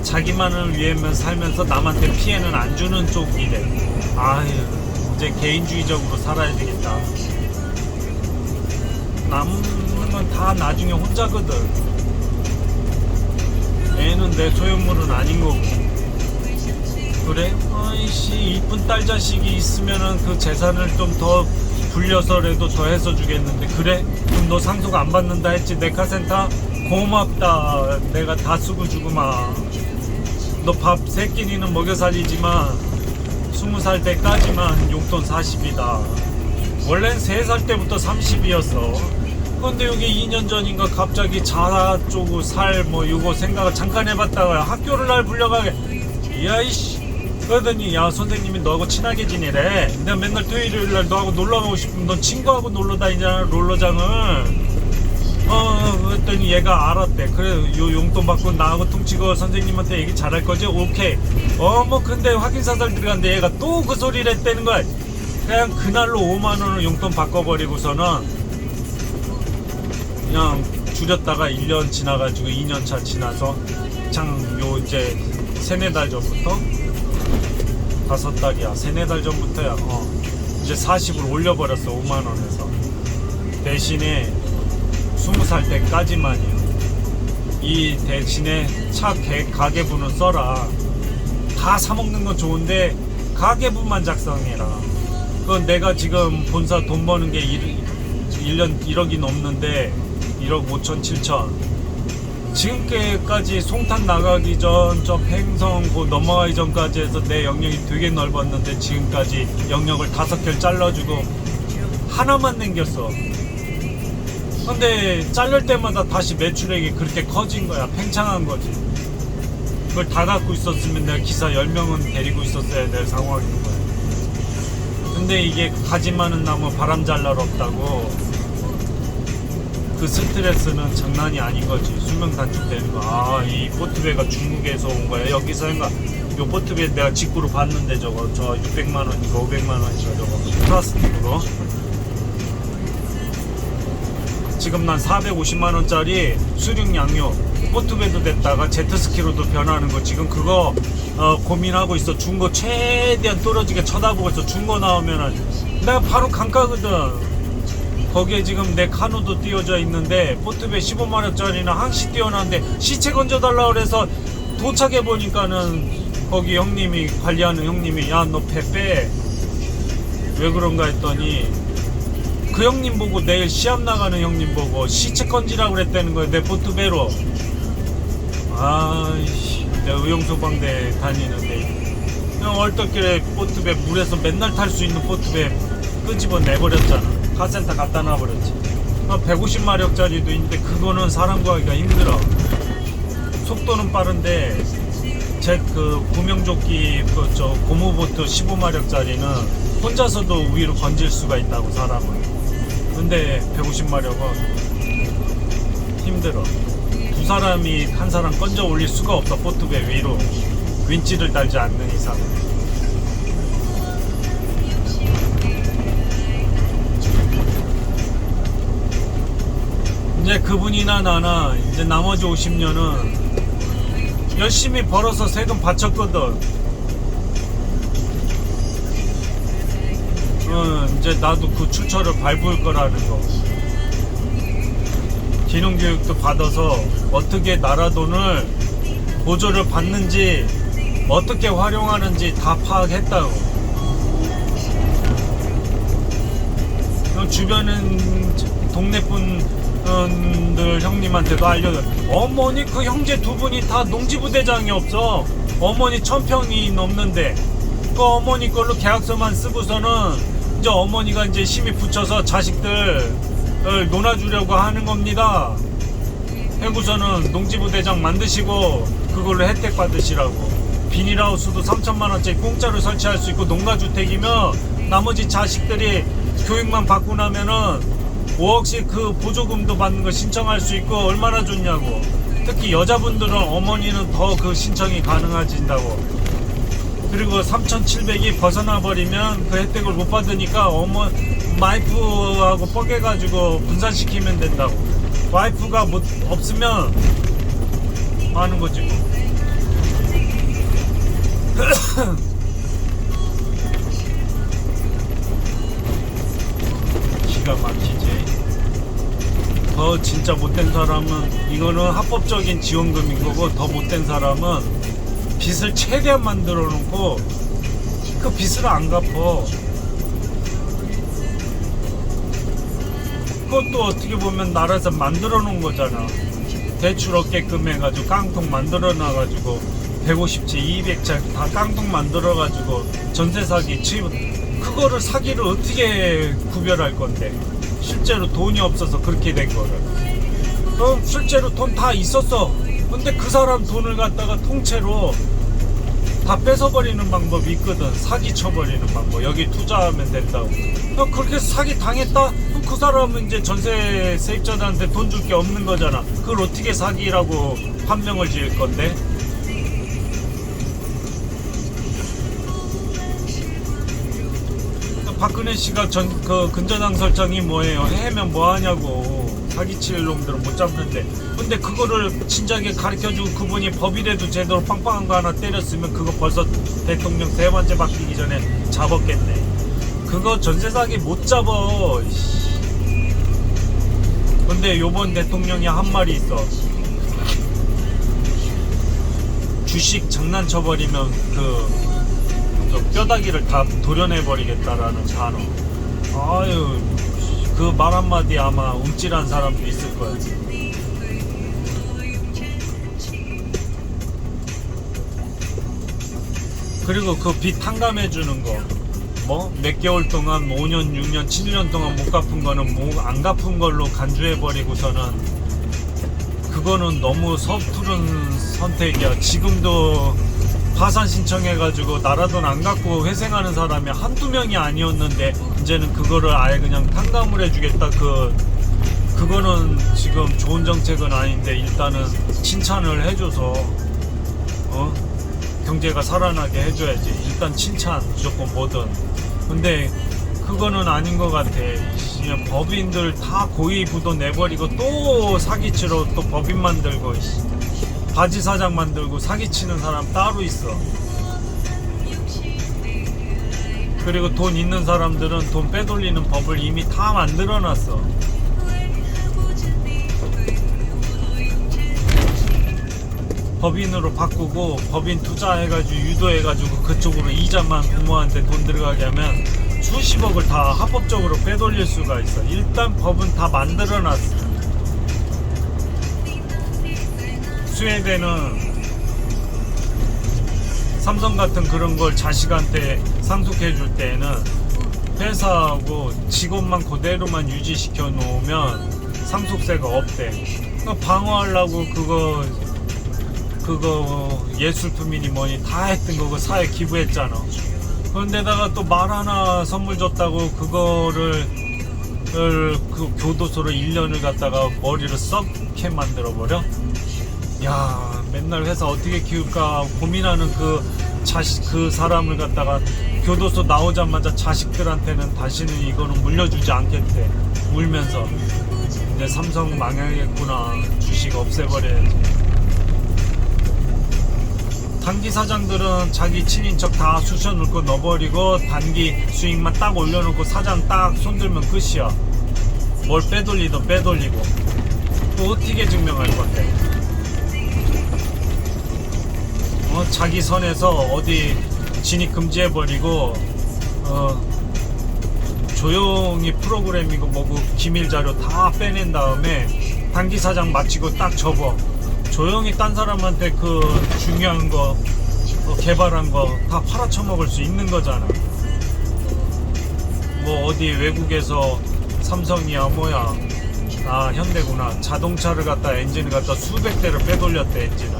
자기만을 위해서 살면서 남한테 피해는 안 주는 쪽이래. 이제 개인주의적으로 살아야 되겠다. 남는 건 다 나중에 혼자거든. 애는 내 소유물은 아닌 거고. 그래? 이쁜 딸 자식이 있으면은 그 재산을 좀 더 불려서라도 더 해서 주겠는데. 그래? 그럼 너 상속 안 받는다 했지? 네카센터? 고맙다. 내가 다 쓰고 주구마. 너 밥 3끼니는 먹여 살리지만 20살 때까지만 용돈 40이다. 원래는 3살 때부터 30이었어. 근데 여기 2년 전인가 갑자기 자라 쪼고 살 요거 생각을 잠깐 해봤다가 학교를 날 불려가게. 야이씨. 그러더니 야 선생님이 너하고 친하게 지내래. 내가 맨날 토요일날 너하고 놀러가고 싶으면 넌 친구하고 놀러 다니잖아. 롤러장을. 그랬더니 얘가 알았대. 그래 요 용돈 받고 나하고 퉁치고 선생님한테 얘기 잘할 거지? 오케이. 근데 확인사살 들어갔는데 얘가 또 그 소리를 했다는 거야. 그냥 그날로 5만원을 용돈 바꿔버리고서는 그냥 줄였다가 1년 지나가지고 2년차 지나서 이제 3-4달 전부터 5달이야. 3-4달 전부터야. 이제 40을 올려버렸어. 5만원에서. 대신에 20살 때까지만이요. 이 대신에 가계부는 써라. 다 사먹는 건 좋은데 가계부만 작성해라. 그건 내가 지금 본사 돈 버는 게 1년 1억이 넘는데 1억 5천 7천. 지금까지 송탄 나가기 전 저 팽성 넘어가기 전까지 해서 내 영역이 되게 넓었는데 지금까지 영역을 5개를 잘라주고 하나만 남겼어. 근데 자를 때마다 다시 매출액이 그렇게 커진 거야. 팽창한 거지. 그걸 다 갖고 있었으면 내가 기사 10명은 데리고 있었어야 될 상황인 거야. 근데 이게 가지 많은 나무 바람 잘 날 없다고. 그 스트레스는 장난이 아닌 거지. 수명 단축되는 거. 이 포트베가 중국에서 온 거야. 여기서 인가 요 포트베 내가 직구로 봤는데 저 600만원인가 500만원인가 저거 플라스틱으로. 지금 난 450만원짜리 수륙 양료 포트베도 됐다가 제트스키로도 변하는 거 지금 그거 고민하고 있어. 중고 최대한 떨어지게 쳐다보고 있어. 중고 나오면은 내가 바로 강가거든. 거기에 지금 내 카누도 띄워져 있는데 포트베 15만원짜리나 항시 띄워놨는데 시체 건져달라 그래서 도착해 보니까는 거기 형님이 관리하는 형님이 야 너 배 빼. 왜 그런가 했더니 그 형님 보고 내일 시합 나가는 형님 보고 시체 건지라고 그랬다는 거야. 내 포트베로. 내가 의용소방대 다니는데 그냥 얼떨결에 포트베 물에서 맨날 탈 수 있는 포트베 끄집어 내버렸잖아. 카센터 갖다 놔버렸지. 150마력짜리도 있는데 그거는 사람 구하기가 힘들어. 속도는 빠른데 그 구명조끼 고무보트 15마력짜리는 혼자서도 위로 건질 수가 있다고 사람을. 근데 150마력은 힘들어. 두 사람이 한 사람 건져 올릴 수가 없어. 포트베 위로 윈치를 달지 않는 이상. 이제 그분이나 나나 이제 나머지 50년은 열심히 벌어서 세금 바쳤거든. 이제 나도 그 출처를 밟을 거라는 거. 기능교육도 받아서 어떻게 나라 돈을 보조를 받는지 어떻게 활용하는지 다 파악했다고. 주변은 동네 분들 형님한테도 알려줘. 어머니 그 형제 두 분이 다 농지부대장이 없어. 어머니 1000평이 넘는데 그 어머니 걸로 계약서만 쓰고서는 이제 어머니가 이제 힘이 붙여서 자식들 놀아주려고 하는 겁니다. 해고서는 농지부대장 만드시고 그걸로 혜택 받으시라고. 비닐하우스도 3천만원짜리 공짜로 설치할 수 있고, 농가주택이면 나머지 자식들이 교육만 받고 나면은 5억씩 그 보조금도 받는 거 신청할 수 있고 얼마나 좋냐고. 특히 여자분들은 어머니는 더 그 신청이 가능해진다고. 그리고 3,700이 벗어나 버리면 그 혜택을 못 받으니까 와이프하고 뻐개가지고 분산시키면 된다고. 와이프가 없으면 하는 거지 뭐. 기가 막히지. 더 진짜 못된 사람은, 이거는 합법적인 지원금인 거고, 더 못된 사람은 빚을 최대한 만들어 놓고 그 빚을 안 갚어. 그것도 어떻게 보면 나라에서 만들어 놓은 거잖아. 대출 얻게끔 해가지고 깡통 만들어 놔가지고 150채 200채 다 깡통 만들어 가지고 전세 사기 취업. 그거를 사기를 어떻게 구별할 건데, 실제로 돈이 없어서 그렇게 된 거를. 그럼 실제로 돈 다 있었어. 근데 그 사람 돈을 갖다가 통째로 다 뺏어버리는 방법이 있거든. 사기 쳐버리는 방법. 여기 투자하면 된다고. 그렇게 사기 당했다? 그럼 그 사람은 이제 전세 세입자들한테 돈 줄 게 없는 거잖아. 그걸 어떻게 사기라고 판명을 지을 건데? 박근혜 씨가 그 근저당 설정이 뭐예요? 해면 뭐하냐고. 사기칠 놈들은 못 잡는데. 근데 그거를 진작에 가르쳐주고 그분이 법이라도 제대로 빵빵한 거 하나 때렸으면 그거 벌써 대통령 세 번째 바뀌기 전에 잡았겠네. 그거 전세 사기 못 잡어. 근데 요번 대통령이 한 말이 있어. 주식 장난쳐버리면 그 뼈다귀를 다 도려내버리겠다라는 단어. 아유, 그 말 한마디 아마 움찔한 사람도 있을 거야. 그리고 그 빚 탕감해주는 거, 뭐 몇 개월 동안 5년 6년 7년 동안 못 갚은 거는 뭐 안 갚은 걸로 간주해버리고서는, 그거는 너무 서투른 선택이야. 지금도 파산 신청해가지고 나라 돈 안 갖고 회생하는 사람이 한두 명이 아니었는데 이제는 그거를 아예 그냥 탕감을 해주겠다. 그거는 지금 좋은 정책은 아닌데, 일단은 칭찬을 해줘서 경제가 살아나게 해줘야지. 일단 칭찬 무조건 뭐든. 근데 그거는 아닌 것 같아. 그냥 법인들 다 고위부도 내버리고 또 사기치러 또 법인 만들고 바지 사장 만들고 사기치는 사람 따로 있어. 그리고 돈 있는 사람들은 돈 빼돌리는 법을 이미 다 만들어놨어. 법인으로 바꾸고 법인 투자해가지고 유도해가지고 그쪽으로 이자만 부모한테 돈 들어가게 하면 수십억을 다 합법적으로 빼돌릴 수가 있어. 일단 법은 다 만들어놨어. 스웨덴은 삼성 같은 그런 걸 자식한테 상속해 줄 때에는 회사하고 직원만 그대로만 유지시켜 놓으면 상속세가 없대. 방어하려고 그거 예술품이니 뭐니 다 했던 거고 사회 기부했잖아. 그런데다가 또 말 하나 선물 줬다고 그거를 그 교도소로 1년을 갖다가 머리를 썩게 만들어 버려. 야, 맨날 회사 어떻게 키울까 고민하는 그 사람을 갖다가 교도소 나오자마자 자식들한테는 다시는 이거는 물려주지 않겠대. 울면서. 이제 삼성 망해야겠구나. 주식 없애버려야지. 단기 사장들은 자기 친인척 다 쑤셔놓고 넣어버리고 단기 수익만 딱 올려놓고 사장 딱 손들면 끝이야. 뭘 빼돌리든 빼돌리고 또 어떻게 증명할 건데? 자기 선에서 어디 진입 금지해버리고 조용히 프로그램이고 뭐고 기밀 자료 다 빼낸 다음에 단기 사장 마치고 딱 접어. 조용히 딴 사람한테 그 중요한 거 개발한 거 다 팔아쳐먹을 수 있는 거잖아. 뭐 어디 외국에서 삼성이야 뭐야 현대구나 자동차를 갖다 엔진을 갖다 수백 대를 빼돌렸대. 엔진을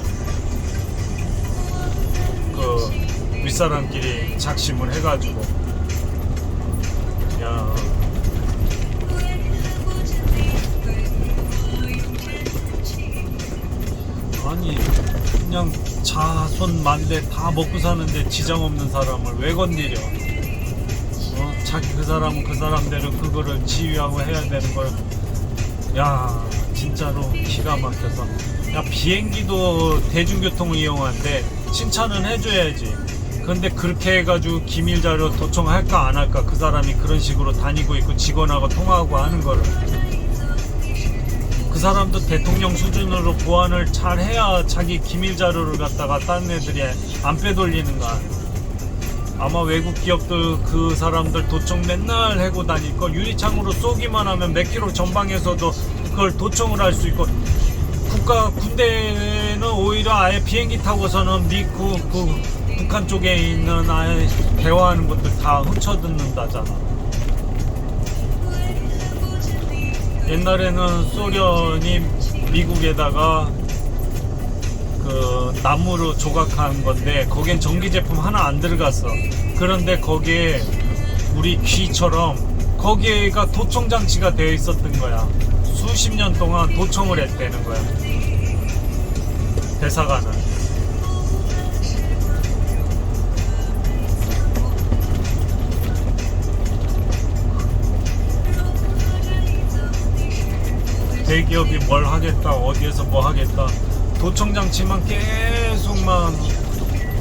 그 윗사람끼리 작심을 해가지고 야 아니 그냥 자손 만대 다 먹고 사는데 지장 없는 사람을 왜 건드려? 자기 그 사람은 그 사람대로 그거를 지휘하고 해야 되는 걸. 야 진짜로 기가 막혀서. 야 비행기도 대중교통을 이용하는데 칭찬은 해줘야지. 근데 그렇게 해가지고 기밀자료 도청할까 안 할까? 그 사람이 그런 식으로 다니고 있고 직원하고 통화하고 하는 거를. 그 사람도 대통령 수준으로 보안을 잘 해야 자기 기밀 자료를 갖다가 다른 애들이 안 빼돌리는 거야. 아마 외국 기업들 그 사람들 도청 맨날 해고 다닐 걸. 유리창으로 쏘기만 하면 몇 킬로 전방에서도 그걸 도청을 할 수 있고. 군대는 오히려 아예 비행기 타고서는 북한 쪽에 있는 아예 대화하는 것들 다 훔쳐듣는다잖아. 옛날에는 소련이 미국에다가 그 나무로 조각한 건데 거긴 전기 제품 하나 안 들어갔어. 그런데 거기에 우리 귀처럼 거기가 도청 장치가 되어 있었던 거야. 수십 년 동안 도청을 했다는 거야. 대사관은. 대기업이 뭘 하겠다 어디에서 뭐 하겠다 도청장치만 계속만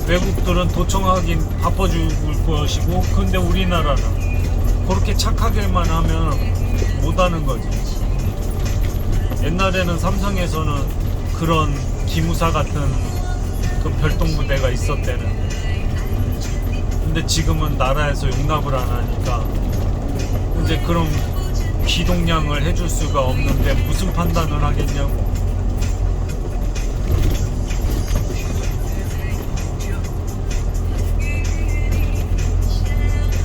외국들은 도청하긴 바빠줄 것이고 근데 우리나라는 그렇게 착하게만 하면 못하는 거지. 옛날에는 삼성에서는 그런 기무사 같은 그 별동부대가 있었대는. 근데 지금은 나라에서 용납을 안 하니까 이제 그럼 기동량을 해줄 수가 없는데 무슨 판단을 하겠냐고.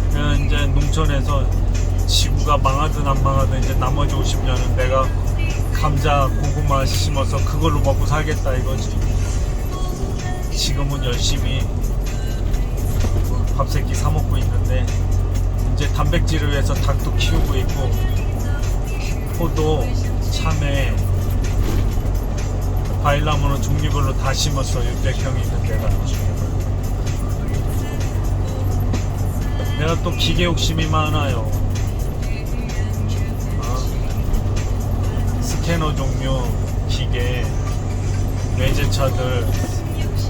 그냥 이제 농촌에서 지구가 망하든 안 망하든 이제 나머지 50년은 내가 감자 고구마 심어서 그걸로 먹고 살겠다 이거지. 지금은 열심히 밥 세끼 사 먹고 있는데 이제 단백질을 위해서 닭도 키우고 있고 포도, 참외, 과일나무는 종류별로 다 심었어. 600평이 있는 데가. 내가 또 기계 욕심이 많아요. 스캐너 종류 기계, 외제차들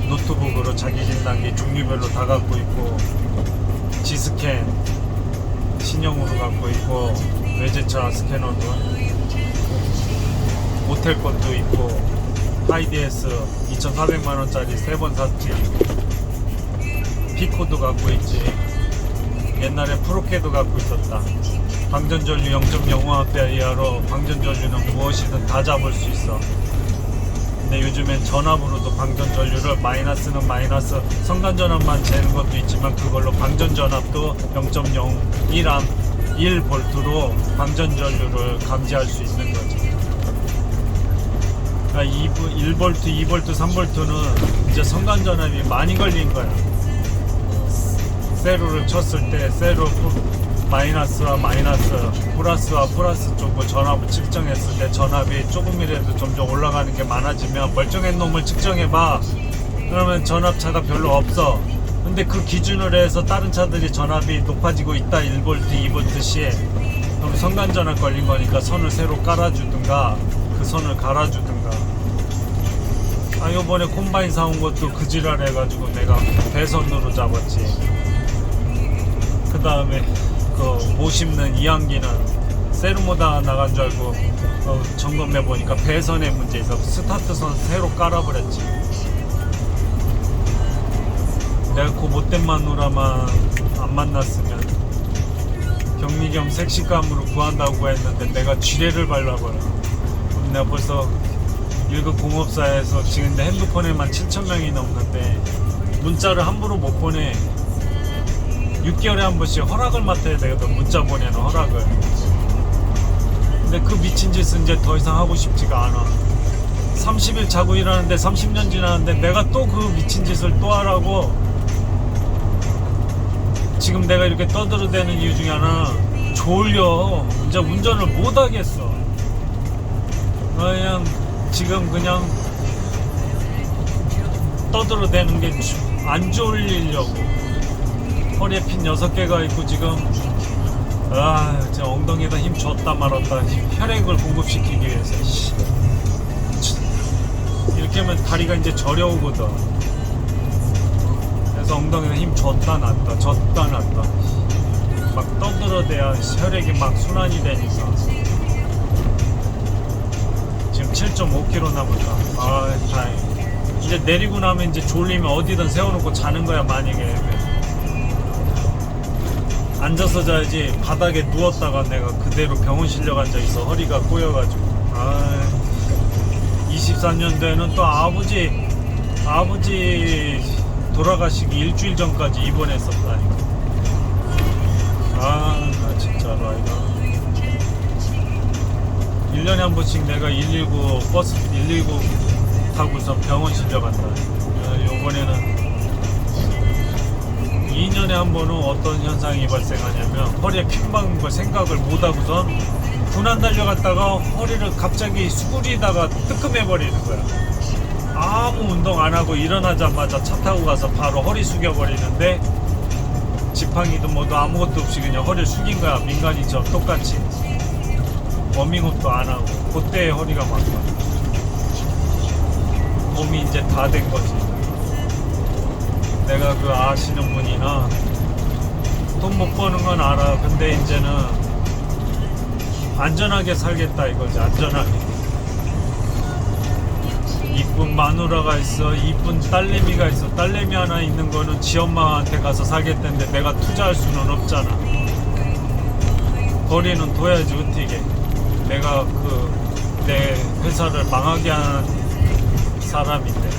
노트북으로 자기 진단기 종류별로 다 갖고 있고 지스캔 신형으로 갖고 있고 외제차 스캐너도 모텔 것도 있고 하이디에스 2,400만원짜리 3번 샀지. 피코도 갖고 있지. 옛날에 프로케도 갖고 있었다. 방전전류 0.05A 이하로 방전전류는 무엇이든 다 잡을 수 있어. 근데 요즘엔 전압으로도 방전전류를 마이너스는 마이너스 성간전압만 재는 것도 있지만 그걸로 방전전압도 0.01A 1V로 방전전류를 감지할 수 있는 거지. 그러니까 1V, 2V, 3V는 이제 성간전압이 많이 걸린 거야. 세로를 쳤을 때 세로 마이너스와 마이너스, 플러스와 플러스 쪽으로 전압을 측정했을 때 전압이 조금이라도 점점 올라가는 게 많아지면 멀쩡한 놈을 측정해봐. 그러면 전압차가 별로 없어. 근데 그 기준으로 해서 다른 차들이 전압이 높아지고 있다. 1V, 2V 시에 그럼 성간전화 걸린 거니까 선을 새로 깔아주든가 그 선을 갈아주든가. 아, 요번에 콤바인 사온 것도 그 지랄 해가지고 내가 배선으로 잡았지. 그 다음에 그 못 심는 이항기는 세르모다 나간 줄 알고 점검해 보니까 배선에 문제 있어. 스타트선 새로 깔아버렸지. 내가 그 못된 마누라만 안 만났으면 격리 겸 색시감으로 구한다고 했는데 내가 쥐레를 발라버려. 내가 벌써 1급 공업사에서 지금 내 핸드폰에만 7,000명이 넘는데 문자를 함부로 못 보내. 6개월에 한 번씩 허락을 맡아야 되거든. 문자 보내는 허락을. 근데 그 미친 짓은 이제 더 이상 하고 싶지가 않아. 30일 자고 일하는데 30년 지났는데 내가 또 그 미친 짓을 또 하라고. 지금 내가 이렇게 떠들어대는 이유 중에 하나, 졸려. 이제 운전을 못 하겠어. 그냥 지금 그냥 떠들어대는 게 안 졸리려고. 허리에 핀 6개가 있고 지금 제 엉덩이에다 힘 줬다 말았다. 혈액을 공급시키기 위해서. 이렇게 하면 다리가 이제 저려오거든. 그래서 엉덩이에 힘 줬다 놨다 줬다 놨다 막 떠들어대야 혈액이 막 순환이 되니까. 지금 7.5km 남았다. 다행. 이제 내리고 나면 이제 졸리면 어디든 세워놓고 자는 거야. 만약에 앉아서 자야지. 바닥에 누웠다가 내가 그대로 병원 실려 앉아 있어. 허리가 꼬여가지고. 24년도에는 또 아버지 돌아가시기 일주일 전까지 입원했었다니까. 나 진짜로 아이가 1년에 한 번씩 내가 119 버스 119 타고서 병원 실려간다. 요번에는 2년에 한 번은 어떤 현상이 발생하냐면 허리에 핀 박은 걸 생각을 못하고선 군안 달려갔다가 허리를 갑자기 수그리다가 뜨끔해버리는 거야. 아무 운동 안 하고 일어나자마자 차 타고 가서 바로 허리 숙여버리는데 지팡이도 뭐도 아무것도 없이 그냥 허리를 숙인 거야. 민간인처럼 똑같이. 워밍업도 안 하고. 그때 허리가 막 몸이 이제 다 된 거지. 내가 그 아시는 분이나 돈 못 버는 건 알아. 근데 이제는 안전하게 살겠다 이거지. 안전하게. 이쁜 마누라가 있어. 이쁜 딸내미가 있어. 딸내미 하나 있는 거는 지 엄마한테 가서 살겠다는데 내가 투자할 수는 없잖아. 거리는 둬야지 어떻게. 내가 내 회사를 망하게 한 사람인데.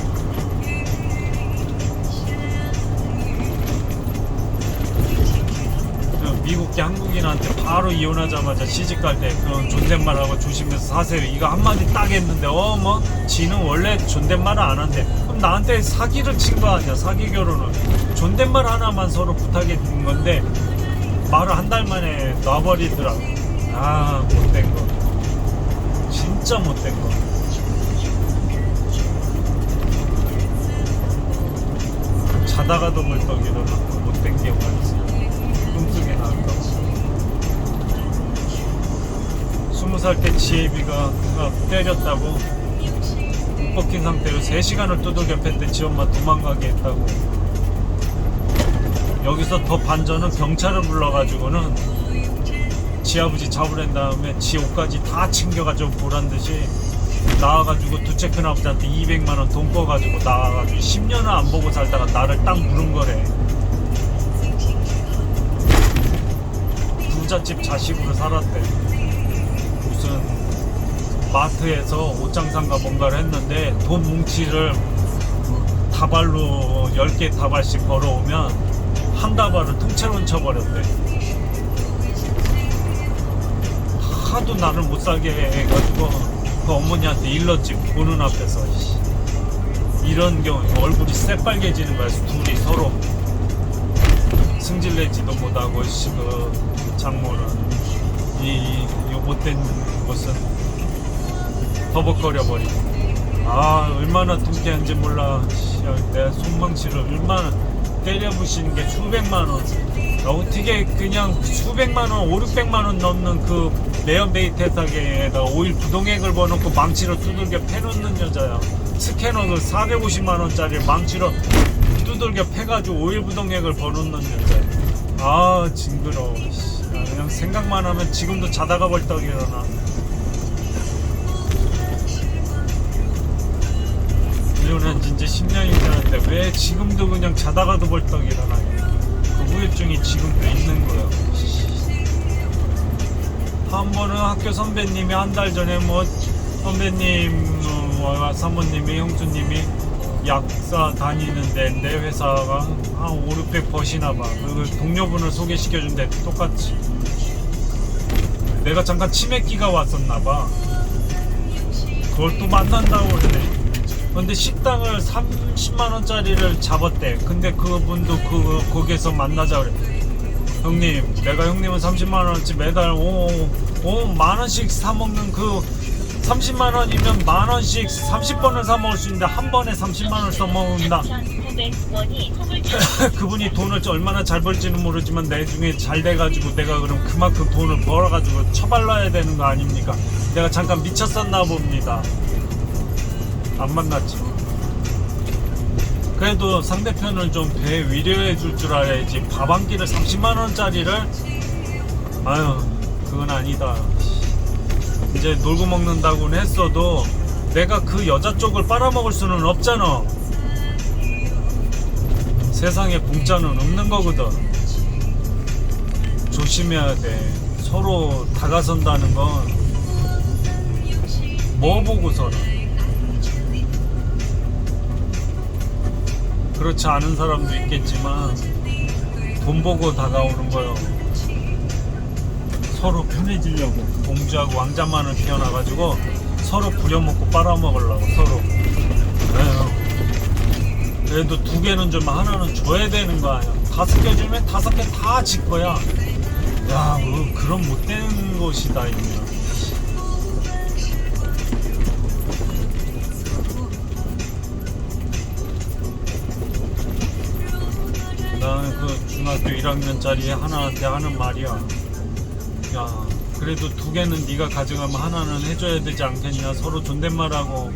미국계 한국인한테 바로 이혼하자마자 시집갈 때 그런 존댓말하고 조심해서 사세요 이거 한마디 딱 했는데 지는 원래 존댓말을 안 한대. 그럼 나한테 사기를 친 거 아니야. 사기 결혼은 존댓말 하나만 서로 부탁해 준 건데 말을 한 달 만에 놔버리더라고. 못된 거. 진짜 못된 거. 자다가도 물떡 일어나고 못된 경우가 있어. 꿈속에 나왔다고. 20살 때 지혜비가 때렸다고 못 벗긴 상태로 3시간을 두들겨 팼대. 지 엄마 도망가게 했다고. 여기서 더 반전은 경찰을 불러가지고는 지 아버지 잡으란 다음에 지 옷까지 다 챙겨가지고 보란듯이 나와가지고 두채큰 아버지한테 200만원 돈 꺼가지고 나와가지고 10년을 안 보고 살다가 나를 딱 물은 거래. 부잣집 자식으로 살았대. 무슨 마트에서 옷장상가 뭔가를 했는데 돈 뭉치를 다발로 10개 다발씩 걸어오면 한 다발을 통째로 쳐버렸대. 하도 나를 못 살게 해가지고 그 어머니한테 일렀지. 보는 앞에서. 이런 경우 얼굴이 새빨개지는 거야. 둘이 서로 승질내지도 못하고. 그 장모는 이 못된 것은 버벅거려 버리고. 얼마나 얼마나 통쾌한지 몰라. 야, 내가 손망치를 얼마나 때려부시는 게 수백만 원. 어떻게 그냥 수백만 원, 5, 600만 원 넘는 그 레어베이 대타게에다가 오일 부동액을 버놓고 망치로 두들겨 패놓는 여자야. 스캐너도 450만 원짜리 망치로 두들겨 패가지고 오일 부동액을 버놓는 여자야. 아 징그러워. 그냥 생각만 하면 지금도 자다가 벌떡 일어나. 이혼한 지 이제 10년이 되는데 왜 지금도 그냥 자다가도 벌떡 일어나냐. 그 후유증이 지금도 있는 거야. 한 번은 학교 선배님이 한 달 전에 뭐 선배님 사모님이 형수님이 약사 다니는데 내 회사가 한 5, 600 버시나 봐. 그 동료분을 소개시켜준대. 똑같이 내가 잠깐 치매기가 왔었나 봐. 그걸 또 만난다고 그러네. 근데 식당을 30만원짜리를 잡았대. 근데 그분도 거기에서 만나자 그래. 형님, 내가 형님은 30만원어치 매달 만원씩 사먹는 그 30만원이면 만원씩 30번을 사먹을 수 있는데 한 번에 30만원을 써먹는다. 그분이 돈을 얼마나 잘 벌지는 모르지만 나중에 잘 돼가지고 내가 그럼 그만큼 돈을 벌어가지고 처발라야 되는 거 아닙니까? 내가 잠깐 미쳤었나 봅니다. 안 만났지. 그래도 상대편을 좀 배 위로해 줄 줄 알아야지. 밥 한 끼를 30만원짜리를 아유 그건 아니다. 이제 놀고 먹는다고는 했어도 내가 그 여자 쪽을 빨아먹을 수는 없잖아. 세상에 공짜는 없는 거거든. 조심해야 돼. 서로 다가선다는 건 뭐 보고서는. 그렇지 않은 사람도 있겠지만 돈 보고 다가오는 거요. 서로 편해지려고 공주하고 왕자만을 피워놔가지고 서로 부려먹고 빨아먹으려고 서로. 그래도 두 개는 좀 하나는 줘야 되는 거 아니야. 5개 주면 5개 다 질 거야. 야, 뭐 그런 못된 것이다 있냐. 나는 그 중학교 1학년짜리 하나한테 하는 말이야. 야, 그래도 2개는 네가 가져가면 하나는 해줘야 되지 않겠냐. 서로 존댓말하고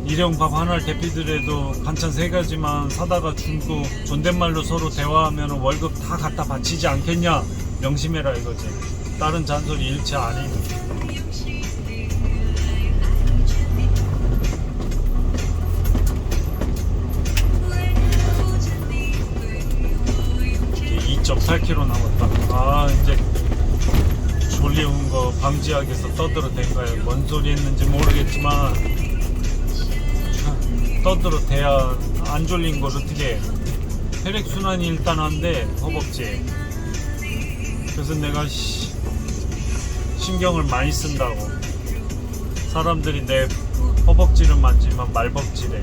일용 밥 하나를 대피더라도 반찬 3가지만 사다가 주고 존댓말로 서로 대화하면 월급 다 갖다 바치지 않겠냐. 명심해라 이거지. 다른 잔소리 일체 안 해. 2.8km 남았다. 아 이제 졸리운 거 방지하기 위해서 떠들어댄 거야. 뭔 소리 했는지 모르겠지만 떠들어대야 안 졸린 걸 어떻게 해. 혈액순환이 일단 한데 허벅지. 그래서 내가 신경을 많이 쓴다고. 사람들이 내 허벅지를 만지면 말벅지래.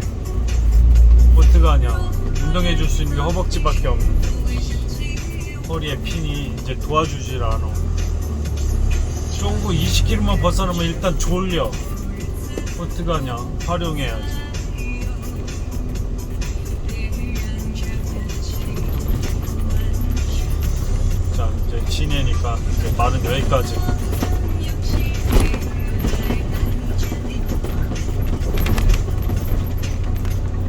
어떡하냐. 운동해 줄 수 있는 게 허벅지밖에 없는데 허리에 핀이 이제 도와주질 않아. 쫑구 20km만 벗어나면 일단 졸려. 어떡하냐. 활용해야지. 자 이제 지내니까 이제 말은 여기까지.